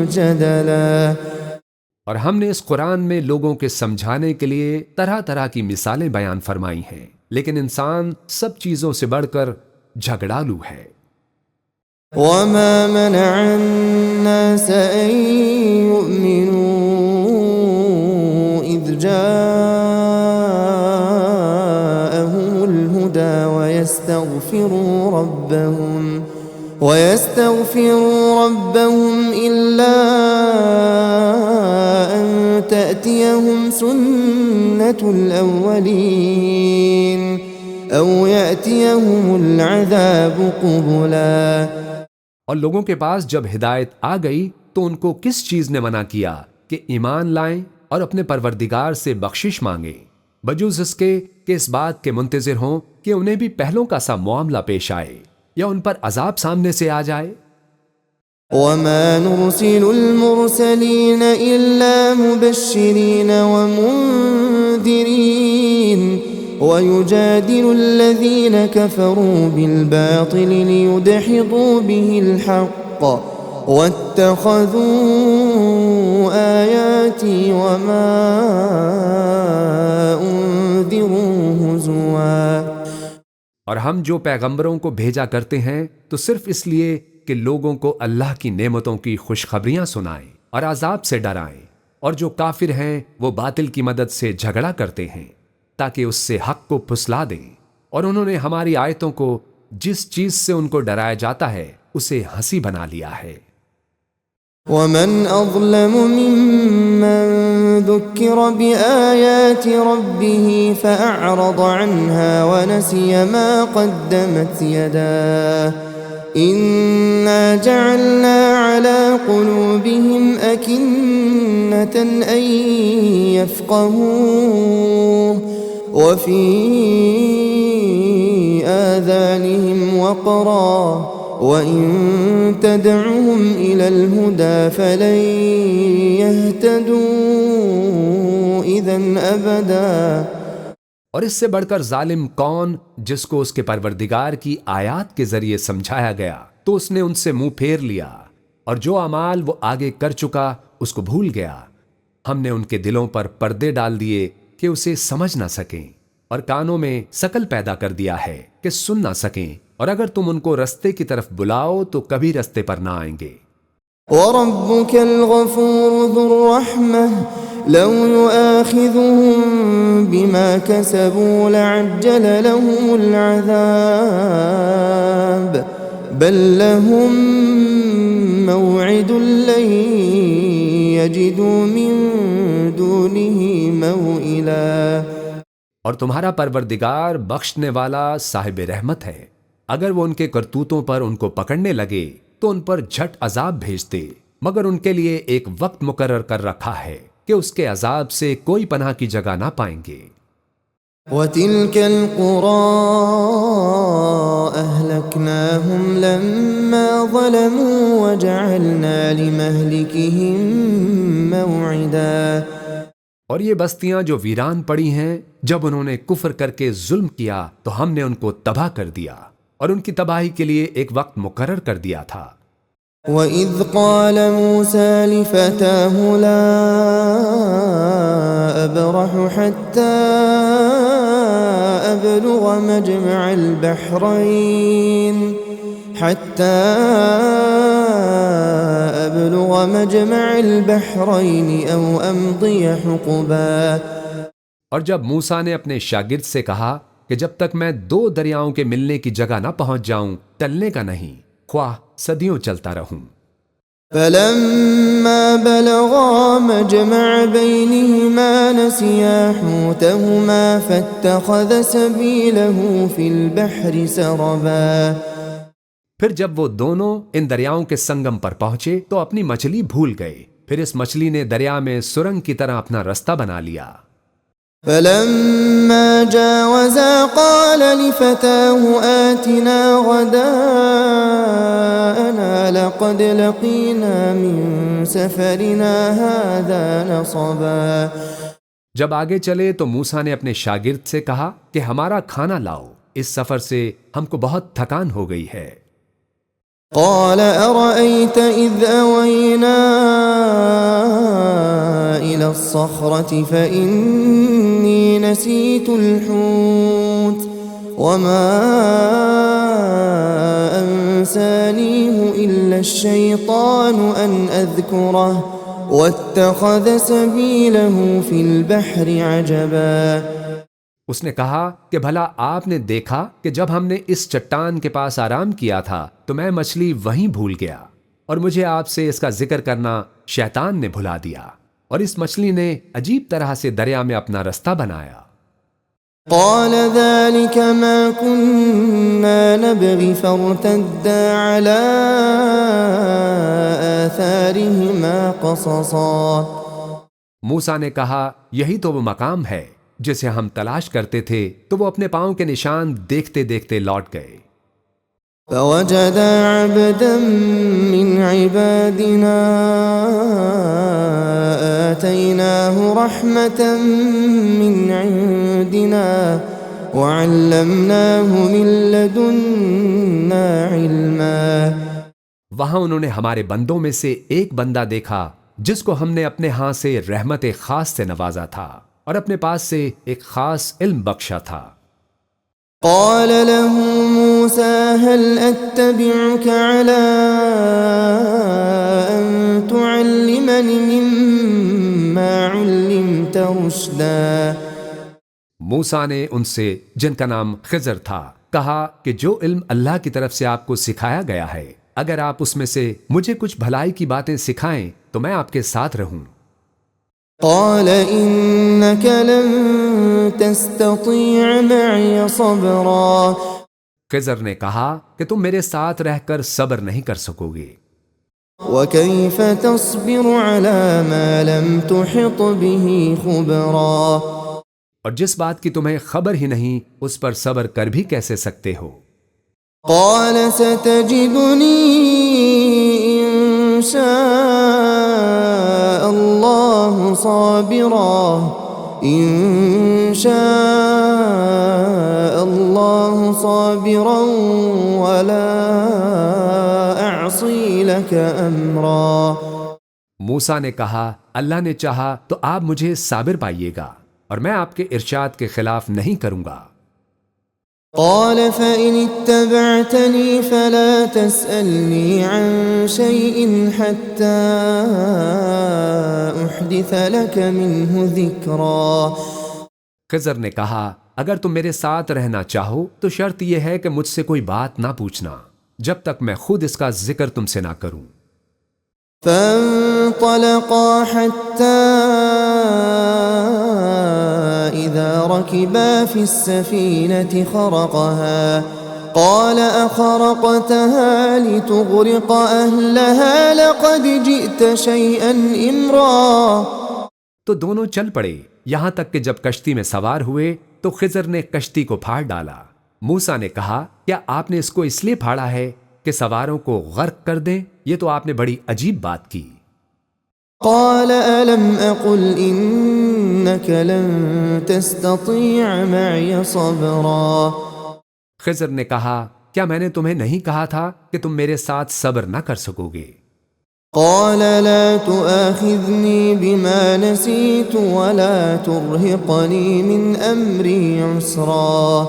جَدَلًا۔ اور ہم نے اس قرآن میں لوگوں کے سمجھانے کے لیے طرح طرح کی مثالیں بیان فرمائی ہیں، لیکن انسان سب چیزوں سے بڑھ کر جھگڑالو ہے۔ وَمَا مَنَعَ النَّاسَ أَن يُؤْمِنُوا إِذْ جَاءَهُمُ الْهُدَى وَيَسْتَغْفِرُوا رَبَّهُمْ إِلَّا أَن تَأْتِيَهُمْ سُنَّةُ الْأَوَّلِينَ أَوْ يَأْتِيَهُمُ الْعَذَابُ قُبُلًا۔ اور لوگوں کے پاس جب ہدایت آ گئی تو ان کو کس چیز نے منع کیا کہ ایمان لائیں اور اپنے پروردگار سے بخشش مانگیں، بجوز اس کے کہ اس بات کے منتظر ہوں کہ انہیں بھی پہلوں کا سا معاملہ پیش آئے یا ان پر عذاب سامنے سے آ جائے۔ وَمَا نُرْسِلُ الْمُرْسَلِينَ إِلَّا مُبَشِّرِينَ وَمُنذِرِينَ وَيُجَادِلُ الَّذِينَ كَفَرُوا بِالْبَاطِلِ لِيُدْحِضُوا بِهِ الْحَقَّ وَاتَّخَذُوا آيَاتِي وَمَا أُنذِرُوا هُزُوًا۔ اور ہم جو پیغمبروں کو بھیجا کرتے ہیں تو صرف اس لیے کہ لوگوں کو اللہ کی نعمتوں کی خوشخبریاں سنائیں اور عذاب سے ڈرائیں، اور جو کافر ہیں وہ باطل کی مدد سے جھگڑا کرتے ہیں تاکہ اس سے حق کو پھسلا دیں، اور انہوں نے ہماری آیتوں کو جس چیز سے ان کو ڈرایا جاتا ہے اسے ہنسی بنا لیا ہے۔ وَمَنْ أَظْلَمُ مِمَّنْ ذُكِّرَ بِآيَاتِ رَبِّهِ فَأَعْرَضَ عَنْهَا وَنَسِيَ مَا قَدَّمَتْ يَدَاهُ إِنَّا جَعَلْنَا عَلَى قُلُوبِهِمْ أَكِنَّةً أَن يَفْقَهُوهُ وَفِي آذَانِهِمْ وَقْرًا وَإِن تَدْعُهُمْ إِلَى الْهُدَى فَلَن يَهْتَدُوا إِذًا أَبَدًا۔ اور اس سے بڑھ کر ظالم کون جس کو اس کے پروردگار کی آیات کے ذریعے سمجھایا گیا تو اس نے ان سے منہ پھیر لیا، اور جو اعمال وہ آگے کر چکا اس کو بھول گیا۔ ہم نے ان کے دلوں پر پردے ڈال دیے کہ اسے سمجھ نہ سکیں، اور کانوں میں سکل پیدا کر دیا ہے کہ سن نہ سکیں، اور اگر تم ان کو رستے کی طرف بلاؤ تو کبھی رستے پر نہ آئیں گے۔ وَرَبُّكَ الْغَفُورُ ذُو الرَّحْمَةِ لَوْ يُؤَاخِذُهُم بِمَا كَسَبُوا لَعَجَّلَ لَهُمُ الْعَذَابَ بَل لَّهُم مَّوْعِدٌ لَّن يَجِدُوا مِن دُونِهِ مَوْئِلًا۔ اور تمہارا پروردگار بخشنے والا صاحب رحمت ہے، اگر وہ ان کے کرتوتوں پر ان کو پکڑنے لگے تو ان پر جھٹ عذاب بھیج دے، مگر ان کے لیے ایک وقت مقرر کر رکھا ہے کہ اس کے عذاب سے کوئی پناہ کی جگہ نہ پائیں گے۔ وَتِلْكَ الْقُرَىٰ أَهْلَكْنَاهُمْ لَمَّا ظَلَمُوا وَجَعَلْنَا لِمَهْلِكِهِم مَّوْعِدًا۔ اور یہ بستیاں جو ویران پڑی ہیں، جب انہوں نے کفر کر کے ظلم کیا تو ہم نے ان کو تباہ کر دیا، اور ان کی تباہی کے لیے ایک وقت مقرر کر دیا تھا۔ وَإِذْ قَالَ مُوسَىٰ لِفَتَاهُ لَا أَبْرَحُ حَتَّىٰ أَبْلُغَ مَجْمَعَ الْبَحْرَيْنِ أَوْ أَمْضِيَ حُقُبًا۔ اور جب موسیٰ نے اپنے شاگرد سے کہا کہ جب تک میں دو دریاؤں کے ملنے کی جگہ نہ پہنچ جاؤں ٹلنے کا نہیں، خواہ صدیوں چلتا رہوں۔ فلما بلغا مجمع بينهما نسيا حوتهما فاتخذ سبيله في البحر سربا۔ پھر جب وہ دونوں ان دریاؤں کے سنگم پر پہنچے تو اپنی مچھلی بھول گئے، پھر اس مچھلی نے دریا میں سرنگ کی طرح اپنا رستہ بنا لیا۔ فلما جاوزا قال لفتاه آتنا غداءنا لقد لقينا من سفرنا هذا نصبا۔ جب آگے چلے تو موسیٰ نے اپنے شاگرد سے کہا کہ ہمارا کھانا لاؤ، اس سفر سے ہم کو بہت تھکان ہو گئی ہے۔ قال أرأيت إذ أوينا إلى الصخرة فإني نسيت الحوت وما أنسانيه إلا الشيطان أن أذكره واتخذ سبيله في البحر عجبا۔ اس نے کہا کہ بھلا آپ نے دیکھا کہ جب ہم نے اس چٹان کے پاس آرام کیا تھا تو میں مچھلی وہیں بھول گیا، اور مجھے آپ سے اس کا ذکر کرنا شیطان نے بھلا دیا، اور اس مچھلی نے عجیب طرح سے دریا میں اپنا رستہ بنایا۔ قال ذلك ما كنا نبغي فارتدا على آثارهما قصصا۔ موسیٰ نے کہا یہی تو وہ مقام ہے جسے ہم تلاش کرتے تھے، تو وہ اپنے پاؤں کے نشان دیکھتے دیکھتے لوٹ گئے۔ فوجد عبدا من عبادنا آتيناه رحمة من عندنا وعلمناه من لدنا علما۔ وہاں انہوں نے ہمارے بندوں میں سے ایک بندہ دیکھا جس کو ہم نے اپنے ہاں سے رحمت خاص سے نوازا تھا اور اپنے پاس سے ایک خاص علم بخشا تھا۔ قال له موسى هل أتبعك على أن تعلمني مما علمت رشدا۔ موسیٰ نے ان سے، جن کا نام خضر تھا، کہا کہ جو علم اللہ کی طرف سے آپ کو سکھایا گیا ہے، اگر آپ اس میں سے مجھے کچھ بھلائی کی باتیں سکھائیں تو میں آپ کے ساتھ رہوں۔ قال إنك لن تستطيع معي صبرا۔ خضر نے کہا کہ تم میرے ساتھ رہ کر صبر نہیں کر سکو گے۔ وكيف تصبر على ما لم تحط به خبرا۔ اور جس بات کی تمہیں خبر ہی نہیں اس پر صبر کر بھی کیسے سکتے ہو؟ قال ستجدني إن شاء الله صابرا إن شاء الله صابرا ولا أعصي لك أمرا۔ موسیٰ نے کہا اللہ نے چاہا تو آپ مجھے صابر پائیے گا اور میں آپ کے ارشاد کے خلاف نہیں کروں گا۔ قال فإن اتبعتني فلا تسألني عن شيء حتى أحدث لك منه ذكرا۔ خضر نے کہا اگر تم میرے ساتھ رہنا چاہو تو شرط یہ ہے کہ مجھ سے کوئی بات نہ پوچھنا جب تک میں خود اس کا ذکر تم سے نہ کروں۔ فانطلقا حتى إذا ركبا في السفينة خرقها قال أخرقتها لتغرق أهلها لقد جئت شيئا إمرا۔ تو دونوں چل پڑے یہاں تک کہ جب کشتی میں سوار ہوئے تو خضر نے کشتی کو پھاڑ ڈالا۔ موسیٰ نے کہا کیا آپ نے اس کو اس لیے پھاڑا ہے کہ سواروں کو غرق کر دیں؟ یہ تو آپ نے بڑی عجیب بات کی۔ قال ألم أقل إنك لن تستطيع معي صبرا۔ خضر نے کہا کیا میں نے تمہیں نہیں کہا تھا کہ تم میرے ساتھ صبر نہ کر سکو گے؟ قال لا تؤاخذني بما نسيت ولا ترهقني من أمري عسرا۔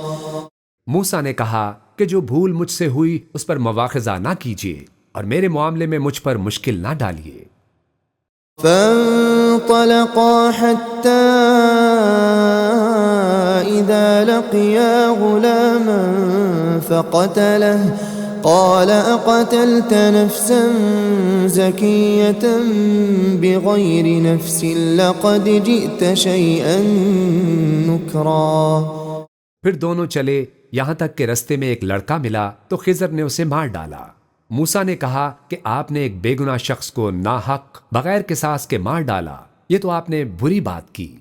موسیٰ نے کہا کہ جو بھول مجھ سے ہوئی اس پر مواخذہ نہ کیجیے اور میرے معاملے میں مجھ پر مشکل نہ ڈالیے۔ فانطلقا حتى إذا لقيا غلاما فقتله قال أقتلت نفسا زكية بغير نفس لقد جئت شيئا نكرا۔ پھر دونوں چلے یہاں تک کہ رستے میں ایک لڑکا ملا تو خضر نے اسے مار ڈالا۔ موسیٰ نے کہا کہ آپ نے ایک بے گناہ شخص کو ناحق بغیر قصاص کے مار ڈالا، یہ تو آپ نے بری بات کی۔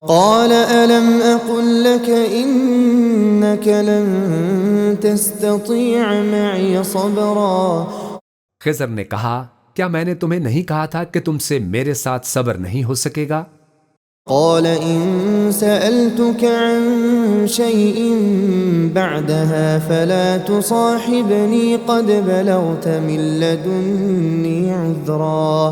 قال ألم أقل لك إنك لن تستطيع معي صبرا۔ خضر نے کہا کیا میں نے تمہیں نہیں کہا تھا کہ تم سے میرے ساتھ صبر نہیں ہو سکے گا؟ قال إن سألتك عن شيء بعدها فلا تصاحبني قد بلغت من لدني عذرا۔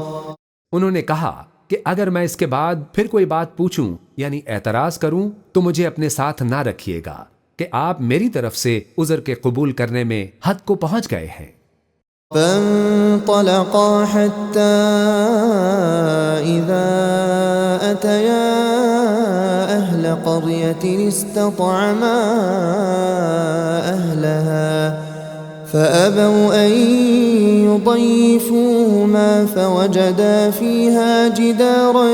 انہوں نے کہا کہ اگر میں اس کے بعد پھر کوئی بات پوچھوں یعنی اعتراض کروں تو مجھے اپنے ساتھ نہ رکھیے گا کہ آپ میری طرف سے عذر کے قبول کرنے میں حد کو پہنچ گئے ہیں۔ فانطلقا حتى إذا أتيا أهل قرية استطعما أهلها فأبوا أن يضيفوهما فوجدا فيها جدارا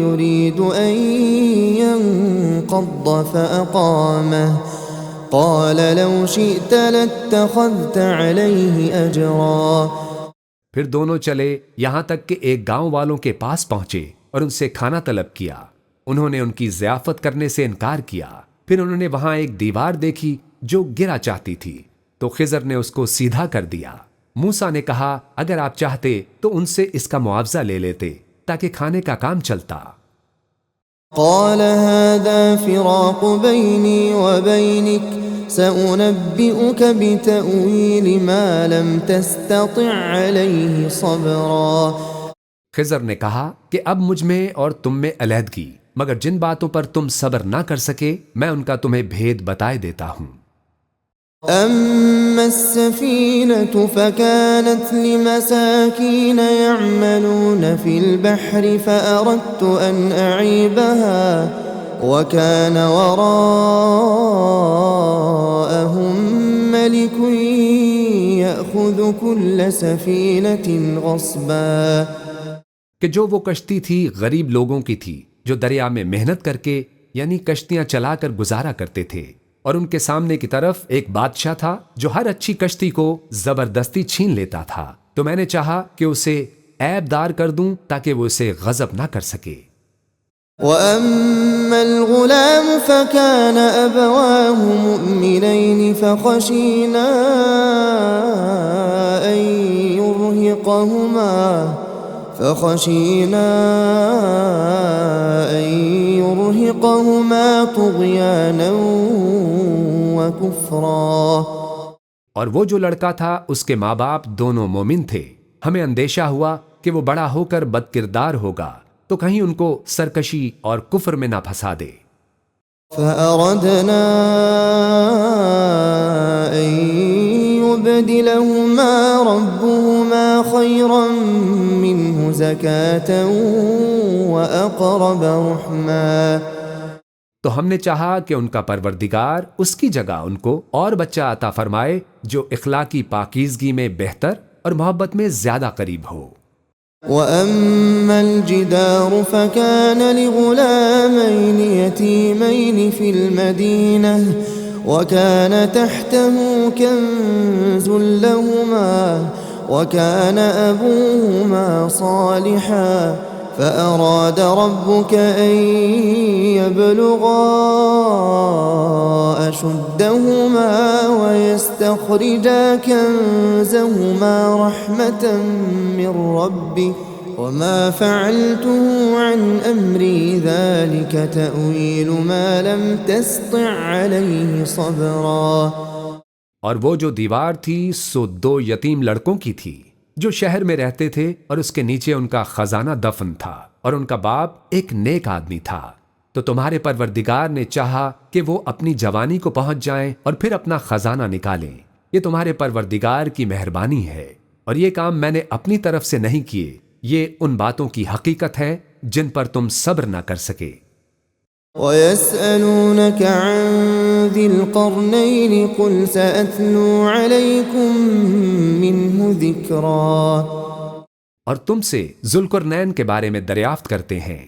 يريد أن ينقض فأقامه قال لو شئت لاتخذت عليه أجرا۔ پھر دونوں چلے یہاں تک کہ ایک گاؤں والوں کے پاس پہنچے اور ان سے کھانا طلب کیا۔ انہوں نے ان کی ضیافت کرنے سے انکار کیا۔ پھر انہوں نے وہاں ایک دیوار دیکھی جو گرا چاہتی تھی تو خضر نے اس کو سیدھا کر دیا۔ موسیٰ نے کہا اگر آپ چاہتے تو ان سے اس کا معاوضہ لے لیتے تاکہ کھانے کا کام چلتا۔ قال هذا فراق بيني وبينك سأنبئك بتأويل ما لم تستطع عليه صبرا۔ خضر نے کہا کہ اب مجھ میں اور تم میں علیحدگی، مگر جن باتوں پر تم صبر نہ کر سکے میں ان کا تمہیں بھید بتائے دیتا ہوں۔ أما السفينة فكانت لمساكين يعملون في البحر فأردت أن أعيبها وكان وراءهم ملك يأخذ كل سفينة غصبا۔ کہ جو وہ کشتی تھی غریب لوگوں کی تھی جو دریا میں محنت کر کے یعنی کشتیاں چلا کر گزارا کرتے تھے، اور ان کے سامنے کی طرف ایک بادشاہ تھا جو ہر اچھی کشتی کو زبردستی چھین لیتا تھا، تو میں نے چاہا کہ اسے عیب دار کر دوں تاکہ وہ اسے غضب نہ کر سکے۔ وَأَمَّا الْغُلَامُ فَكَانَ أَبَوَاهُ مُؤْمِنَيْنِ فَخَشِينَا أَن يُرْهِقَهُمَا طُغْيَانًا وَكُفْرًا۔ اور وہ جو لڑکا تھا اس کے ماں باپ دونوں مومن تھے، ہمیں اندیشہ ہوا کہ وہ بڑا ہو کر بد کردار ہوگا تو کہیں ان کو سرکشی اور کفر میں نہ پھنسا دے۔ فَأَرَدْنَا أَن يُبْدِلَهُمَا رَبُّهُمَا خَيْرًا مِّنْهُ زَكَاةً وَأَقْرَبَ رُحْمًا۔ تو ہم نے چاہا کہ ان کا پروردگار اس کی جگہ ان کو اور بچہ عطا فرمائے جو اخلاقی پاکیزگی میں بہتر اور محبت میں زیادہ قریب ہو۔ وَأَمَّا الْجِدَارُ فَكَانَ لِغُلَامَيْنِ يَتِيمَيْنِ فِي الْمَدِينَةِ وَكَانَ تَحْتَهُ كَنْزٌ لَهُمَا وَكَانَ أَبُوهُمَا صَالِحًا فأراد ربك أن يبلغا أشدهما ويستخرجا كنزهما رحمة من ربك وما فعلته عن أمري ذلك تأويل ما لم تستطع عليه صبرا۔ اور وہ جو دیوار تھی سو دو یتیم لڑکوں کی تھی جو شہر میں رہتے تھے اور اس کے نیچے ان کا خزانہ دفن تھا اور ان کا باپ ایک نیک آدمی تھا، تو تمہارے پروردگار نے چاہا کہ وہ اپنی جوانی کو پہنچ جائیں اور پھر اپنا خزانہ نکالیں۔ یہ تمہارے پروردگار کی مہربانی ہے اور یہ کام میں نے اپنی طرف سے نہیں کیے، یہ ان باتوں کی حقیقت ہے جن پر تم صبر نہ کر سکے۔ ويسألونك عن ذي القرنين قل سأتلو عليكم منه ذكرا۔ اور تم سے ذوالقرنین کے بارے میں دریافت کرتے ہیں،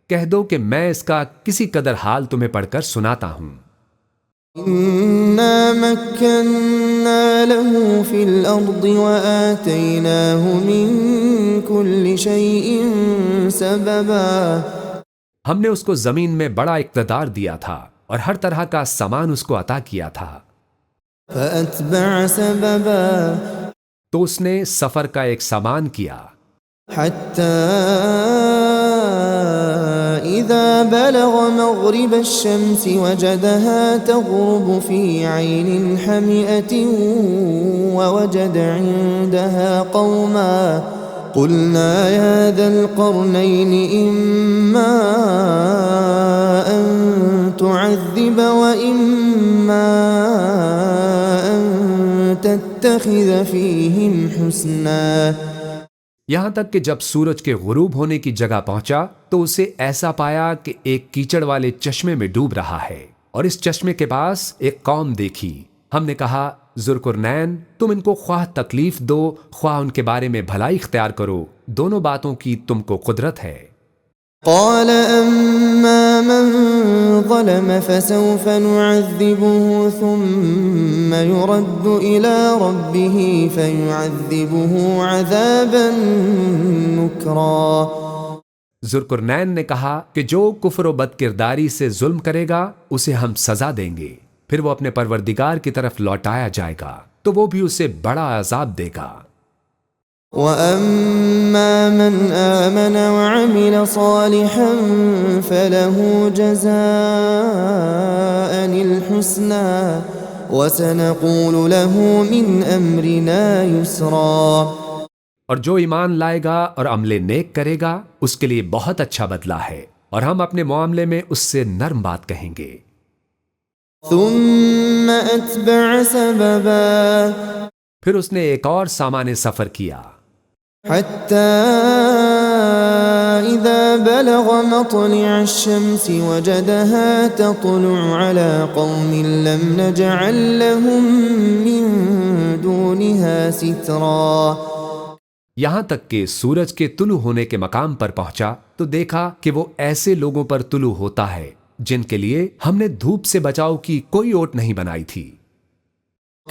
کہہ دو کہ میں اس کا کسی قدر حال تمہیں پڑھ کر سناتا ہوں۔ إنا مكنا له في الأرض وآتيناه من كل شيء سببا۔ ہم نے اس کو زمین میں بڑا اقتدار دیا تھا اور ہر طرح کا سامان اس کو عطا کیا تھا۔ فأتبع سببا، تو اس نے سفر کا ایک سامان کیا، حتى إذا بلغ مغرب الشمس وجدها تغرب في عين حمئة ووجد عندها قوما قلنا يا ذا القرنين إما أن تعذب وإما أن تتخذ فيهم حسنا۔ یہاں تک کہ جب سورج کے غروب ہونے کی جگہ پہنچا تو اسے ایسا پایا کہ ایک کیچڑ والے چشمے میں ڈوب رہا ہے اور اس چشمے کے پاس ایک قوم دیکھی۔ ہم نے کہا ذوالقرنین تم ان کو خواہ تکلیف دو خواہ ان کے بارے میں بھلائی اختیار کرو، دونوں باتوں کی تم کو قدرت ہے۔ قال أما من ظلم فسوف نعذبه ثم يرد إلى ربه فيعذبه عذابا نكرا۔ ذوالقرنین نے کہا کہ جو کفر و بد کرداری سے ظلم کرے گا اسے ہم سزا دیں گے، پھر وہ اپنے پروردگار کی طرف لوٹایا جائے گا تو وہ بھی اسے بڑا عذاب دے گا۔ وَأَمَّا مَنْ آمَنَ وَعَمِلَ صَالِحًا فَلَهُ جَزَاءً الْحُسْنَى وَسَنَقُولُ لَهُ مِنْ أَمْرِنَا يُسْرًا۔ اور جو ایمان لائے گا اور عمل نیک کرے گا اس کے لیے بہت اچھا بدلہ ہے اور ہم اپنے معاملے میں اس سے نرم بات کہیں گے۔ ثُمَّ أَتْبَعَ سَبَبًا، پھر اس نے ایک اور سامان سفر کیا، حتى إذا بلغ مطلع الشمس وجدها تطلع على قوم لم نجعل لهم من دونها سترا۔ یہاں تک کہ سورج کے طلوع ہونے کے مقام پر پہنچا تو دیکھا کہ وہ ایسے لوگوں پر طلوع ہوتا ہے جن کے لیے ہم نے دھوپ سے بچاؤ کی کوئی اوٹ نہیں بنائی تھی۔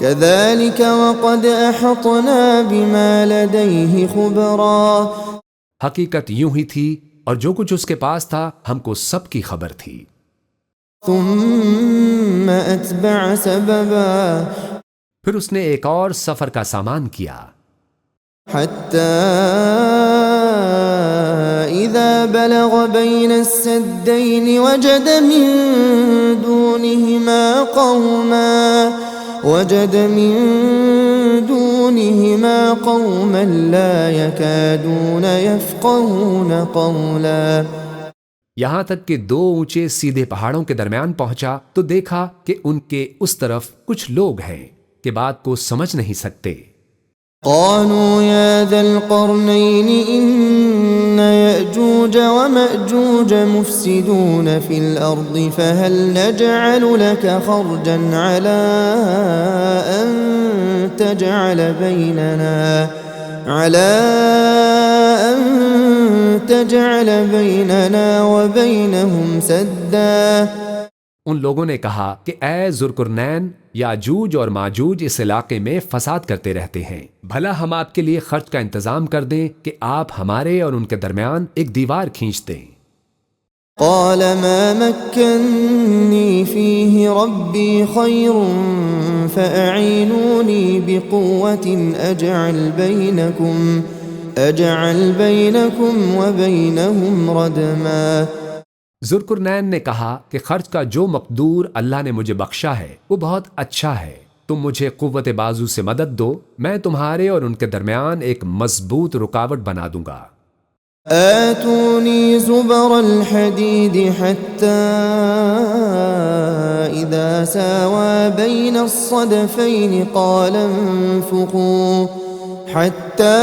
كذلك وقد أحطنا بما لديه خبرا، حقیقت یوں ہی تھی اور جو کچھ اس کے پاس تھا ہم کو سب کی خبر تھی۔ ثم أتبع سببا، پھر اس نے ایک اور سفر کا سامان کیا، حتى إذا بلغ بين السدين وجد من دونهما قوما لا يكادون يفقهون قولا۔ یہاں تک کہ دو اونچے سیدھے پہاڑوں کے درمیان پہنچا تو دیکھا کہ ان کے اس طرف کچھ لوگ ہیں کہ بات کو سمجھ نہیں سکتے۔ قالوا يا ذا القرنين إن يأجوج ومأجوج مفسدون في الأرض فهل نجعل لك خرجا على أن تجعل بيننا وبينهم سدا۔ ان لوگوں نے کہا کہ اے ذوالقرنین یاجوج اور ماجوج اس علاقے میں فساد کرتے رہتے ہیں، بھلا ہم آپ کے لیے خرچ کا انتظام کر دیں کہ آپ ہمارے اور ان کے درمیان ایک دیوار کھینچ دیں۔ قال ما مكنني فيه ربي خير فأعينوني بقوة أجعل بينكم وبينهم ردما۔ ذوالقرنین نے کہا کہ خرچ کا جو مقدور اللہ نے مجھے بخشا ہے وہ بہت اچھا ہے، تم مجھے قوت بازو سے مدد دو، میں تمہارے اور ان کے درمیان ایک مضبوط رکاوٹ بنا دوں گا۔ آتوني زبر الحديد حتى إذا ساوى بين الصدفين قال انفخوا حتى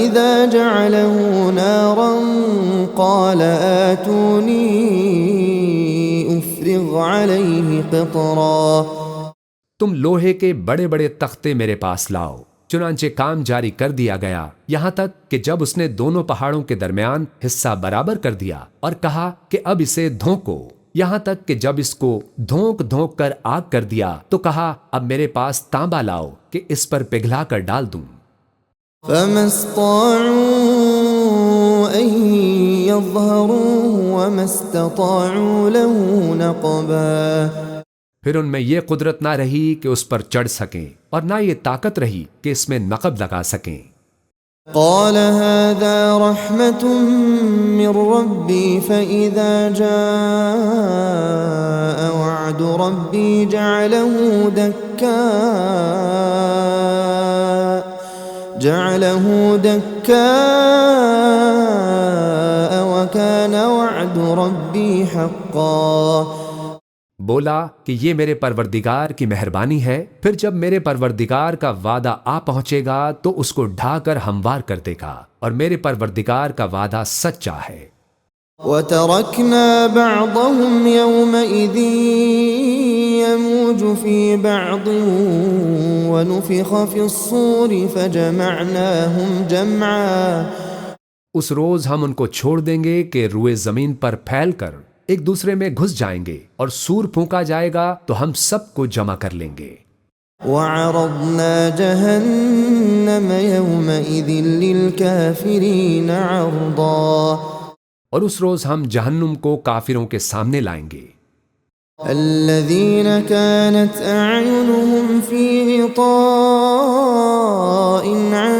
إذا جعله نارا قال آتوني أفرغ عليه قطرا تم لوہے کے بڑے بڑے تختے میرے پاس لاؤ۔ چنانچہ کام جاری کر دیا گیا، یہاں تک کہ جب اس نے دونوں پہاڑوں کے درمیان حصہ برابر کر دیا اور کہا کہ اب اسے دھونکو، یہاں تک کہ جب اس کو دھونک دھونک کر آگ کر دیا تو کہا اب میرے پاس تانبا لاؤ کہ اس پر پگھلا کر ڈال دوں۔ فما استطاعوا أن يظهروه وما استطاعوا له نقبا پھر ان میں یہ قدرت نہ رہی کہ اس پر چڑھ سکیں اور نہ یہ طاقت رہی کہ اس میں نقب لگا سکیں۔ قال هذا رحمة من ربي فإذا جاء وعد ربي جعله دكاء وكان وعد ربي حقا۔ بولا کہ یہ میرے پروردگار کی مہربانی ہے، پھر جب میرے پروردگار کا وعدہ آ پہنچے گا تو اس کو ڈھا کر ہموار کر دے گا، اور میرے پروردگار کا وعدہ سچا ہے۔ وَتَرَكْنَا بَعْضَهُمْ يَوْمَئِذٍ يَمُوجُ فِي بَعْضٍ وَنُفِخَ فِي الصُّورِ فَجَمَعْنَاهُمْ جَمْعًا۔ اس روز ہم ان کو چھوڑ دیں گے کہ روئے زمین پر پھیل کر ایک دوسرے میں گھس جائیں گے، اور سور پھونکا جائے گا تو ہم سب کو جمع کر لیں گے۔ وَعَرَضْنَا جَهَنَّمَ يَوْمَئِذٍ لِلْكَافِرِينَ عَرْضًا۔ اور اس روز ہم جہنم کو کافروں کے سامنے لائیں گے۔ الَّذِينَ كَانَتْ أَعْيُنُهُمْ فِي غِطَاءٍ عَنْ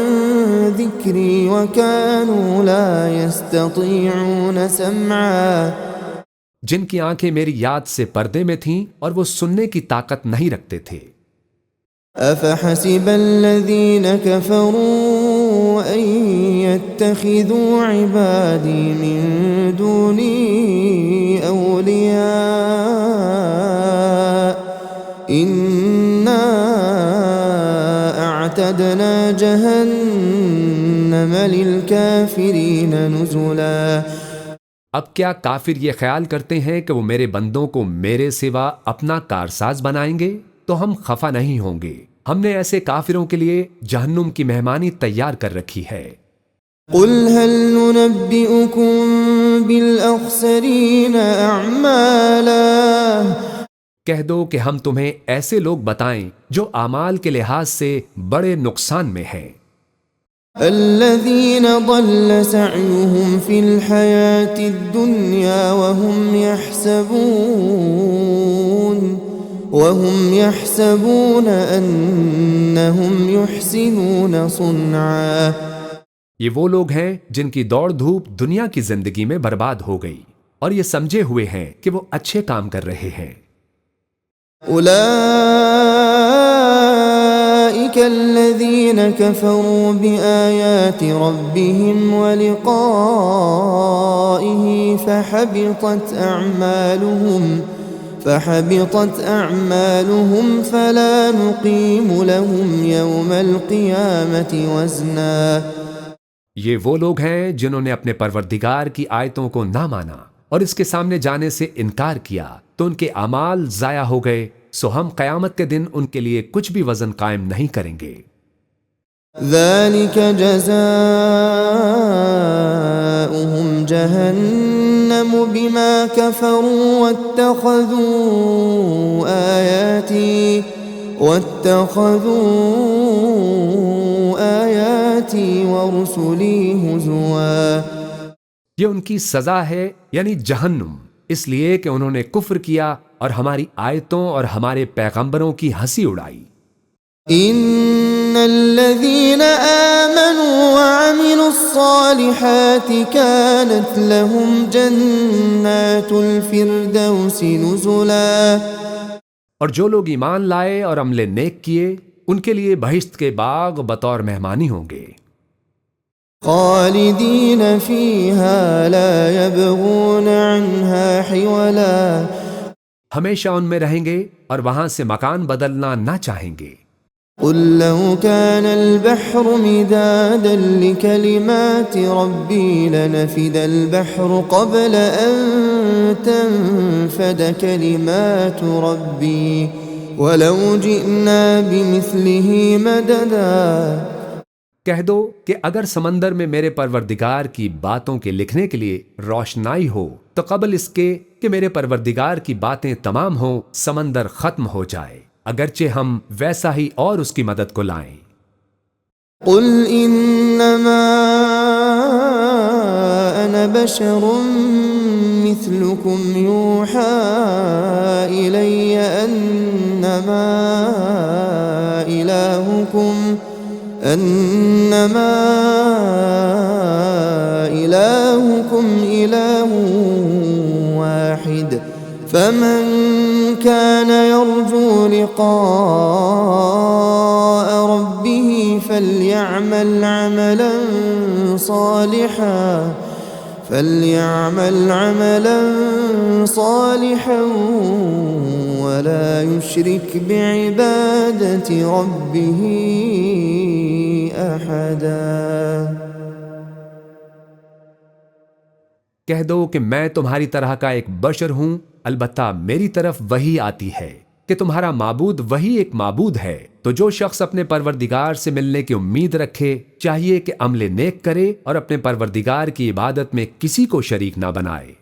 ذِكْرِي وَكَانُوا لَا يَسْتَطِيعُونَ سَمْعًا، جن کی آنکھیں میری یاد سے پردے میں تھیں اور وہ سننے کی طاقت نہیں رکھتے تھے۔ أَفَحَسِبَ الَّذِينَ كَفَرُوا أَن يَتَّخِذُوا عِبَادِي مِن دُونِي أَوْلِيَاءَ إِنَّا أَعْتَدْنَا جَهَنَّمَ لِلْكَافِرِينَ نُزُلًا۔ اب کیا کافر یہ خیال کرتے ہیں کہ وہ میرے بندوں کو میرے سوا اپنا کارساز بنائیں گے؟ تو ہم خفا نہیں ہوں گے، ہم نے ایسے کافروں کے لیے جہنم کی مہمانی تیار کر رکھی ہے۔ قُلْ هَلْ نُنَبِّئُكُمْ بِالْأَخْسَرِينَ أَعْمَالًا، کہہ دو کہ ہم تمہیں ایسے لوگ بتائیں جو اعمال کے لحاظ سے بڑے نقصان میں ہیں۔ الذين ضل سعيهم في الحياة الدنيا وهم يحسبون أنهم يحسنون صنعا۔ یہ وہ لوگ ہیں جن کی دوڑ دھوپ دنیا کی زندگی میں برباد ہو گئی اور یہ سمجھے ہوئے ہیں کہ وہ اچھے کام کر رہے ہیں۔ أولئك الذين كفروا بآيات ربهم ولقائه فحبطت أعمالهم فلا نقيم لهم يوم القيامة وزنا۔ یہ وہ لوگ ہیں جنہوں نے اپنے پروردگار کی آیتوں کو نہ مانا اور اس کے سامنے جانے سے انکار کیا تو ان کے اعمال ضائع ہو گئے، سو ہم قیامت کے دن ان کے لیے کچھ بھی وزن قائم نہیں کریں گے۔ ذلك جزاؤهم جهنم بما كفروا واتخذوا آياتي ورسلي هزوا۔ یہ ان کی سزا ہے، یعنی جہنم، اس لیے کہ انہوں نے کفر کیا اور ہماری آیتوں اور ہمارے پیغمبروں کی ہنسی اڑائی۔ ان الذين آمنوا وعملوا الصالحات كانت لهم جنات الفردوس نزلا۔ اور جو لوگ ایمان لائے اور عمل نیک کیے ان کے لیے بہشت کے باغ بطور مہمانی ہوں گے۔ خالدین فیہا لا یبغون عنہا حولا۔ ہمیشہ ان میں رہیں گے اور وہاں سے مکان بدلنا نہ چاہیں گے۔ قل لو كان البحر مدادا لكلمات ربي لنفد البحر قبل أن تنفد كلمات ربي ولو جئنا بمثله مددا۔ کہہ دو کہ اگر سمندر میں میرے پروردگار کی باتوں کے لکھنے کے لیے روشنائی ہو تو قبل اس کے کہ میرے پروردگار کی باتیں تمام ہوں سمندر ختم ہو جائے، اگرچہ ہم ویسا ہی اور اس کی مدد کو لائیں۔ قل انما انا بشر مثلكم يوحى الي انما الهكم اله واحد فمن كان يرجو لقاء ربه فليعمل عملا صالحا ولا يشرك بعبادة ربه أحدا۔ کہہ دو کہ میں تمہاری طرح کا ایک بشر ہوں، البتہ میری طرف وحی آتی ہے کہ تمہارا معبود وہی ایک معبود ہے، تو جو شخص اپنے پروردگار سے ملنے کی امید رکھے چاہیے کہ عمل نیک کرے اور اپنے پروردگار کی عبادت میں کسی کو شریک نہ بنائے۔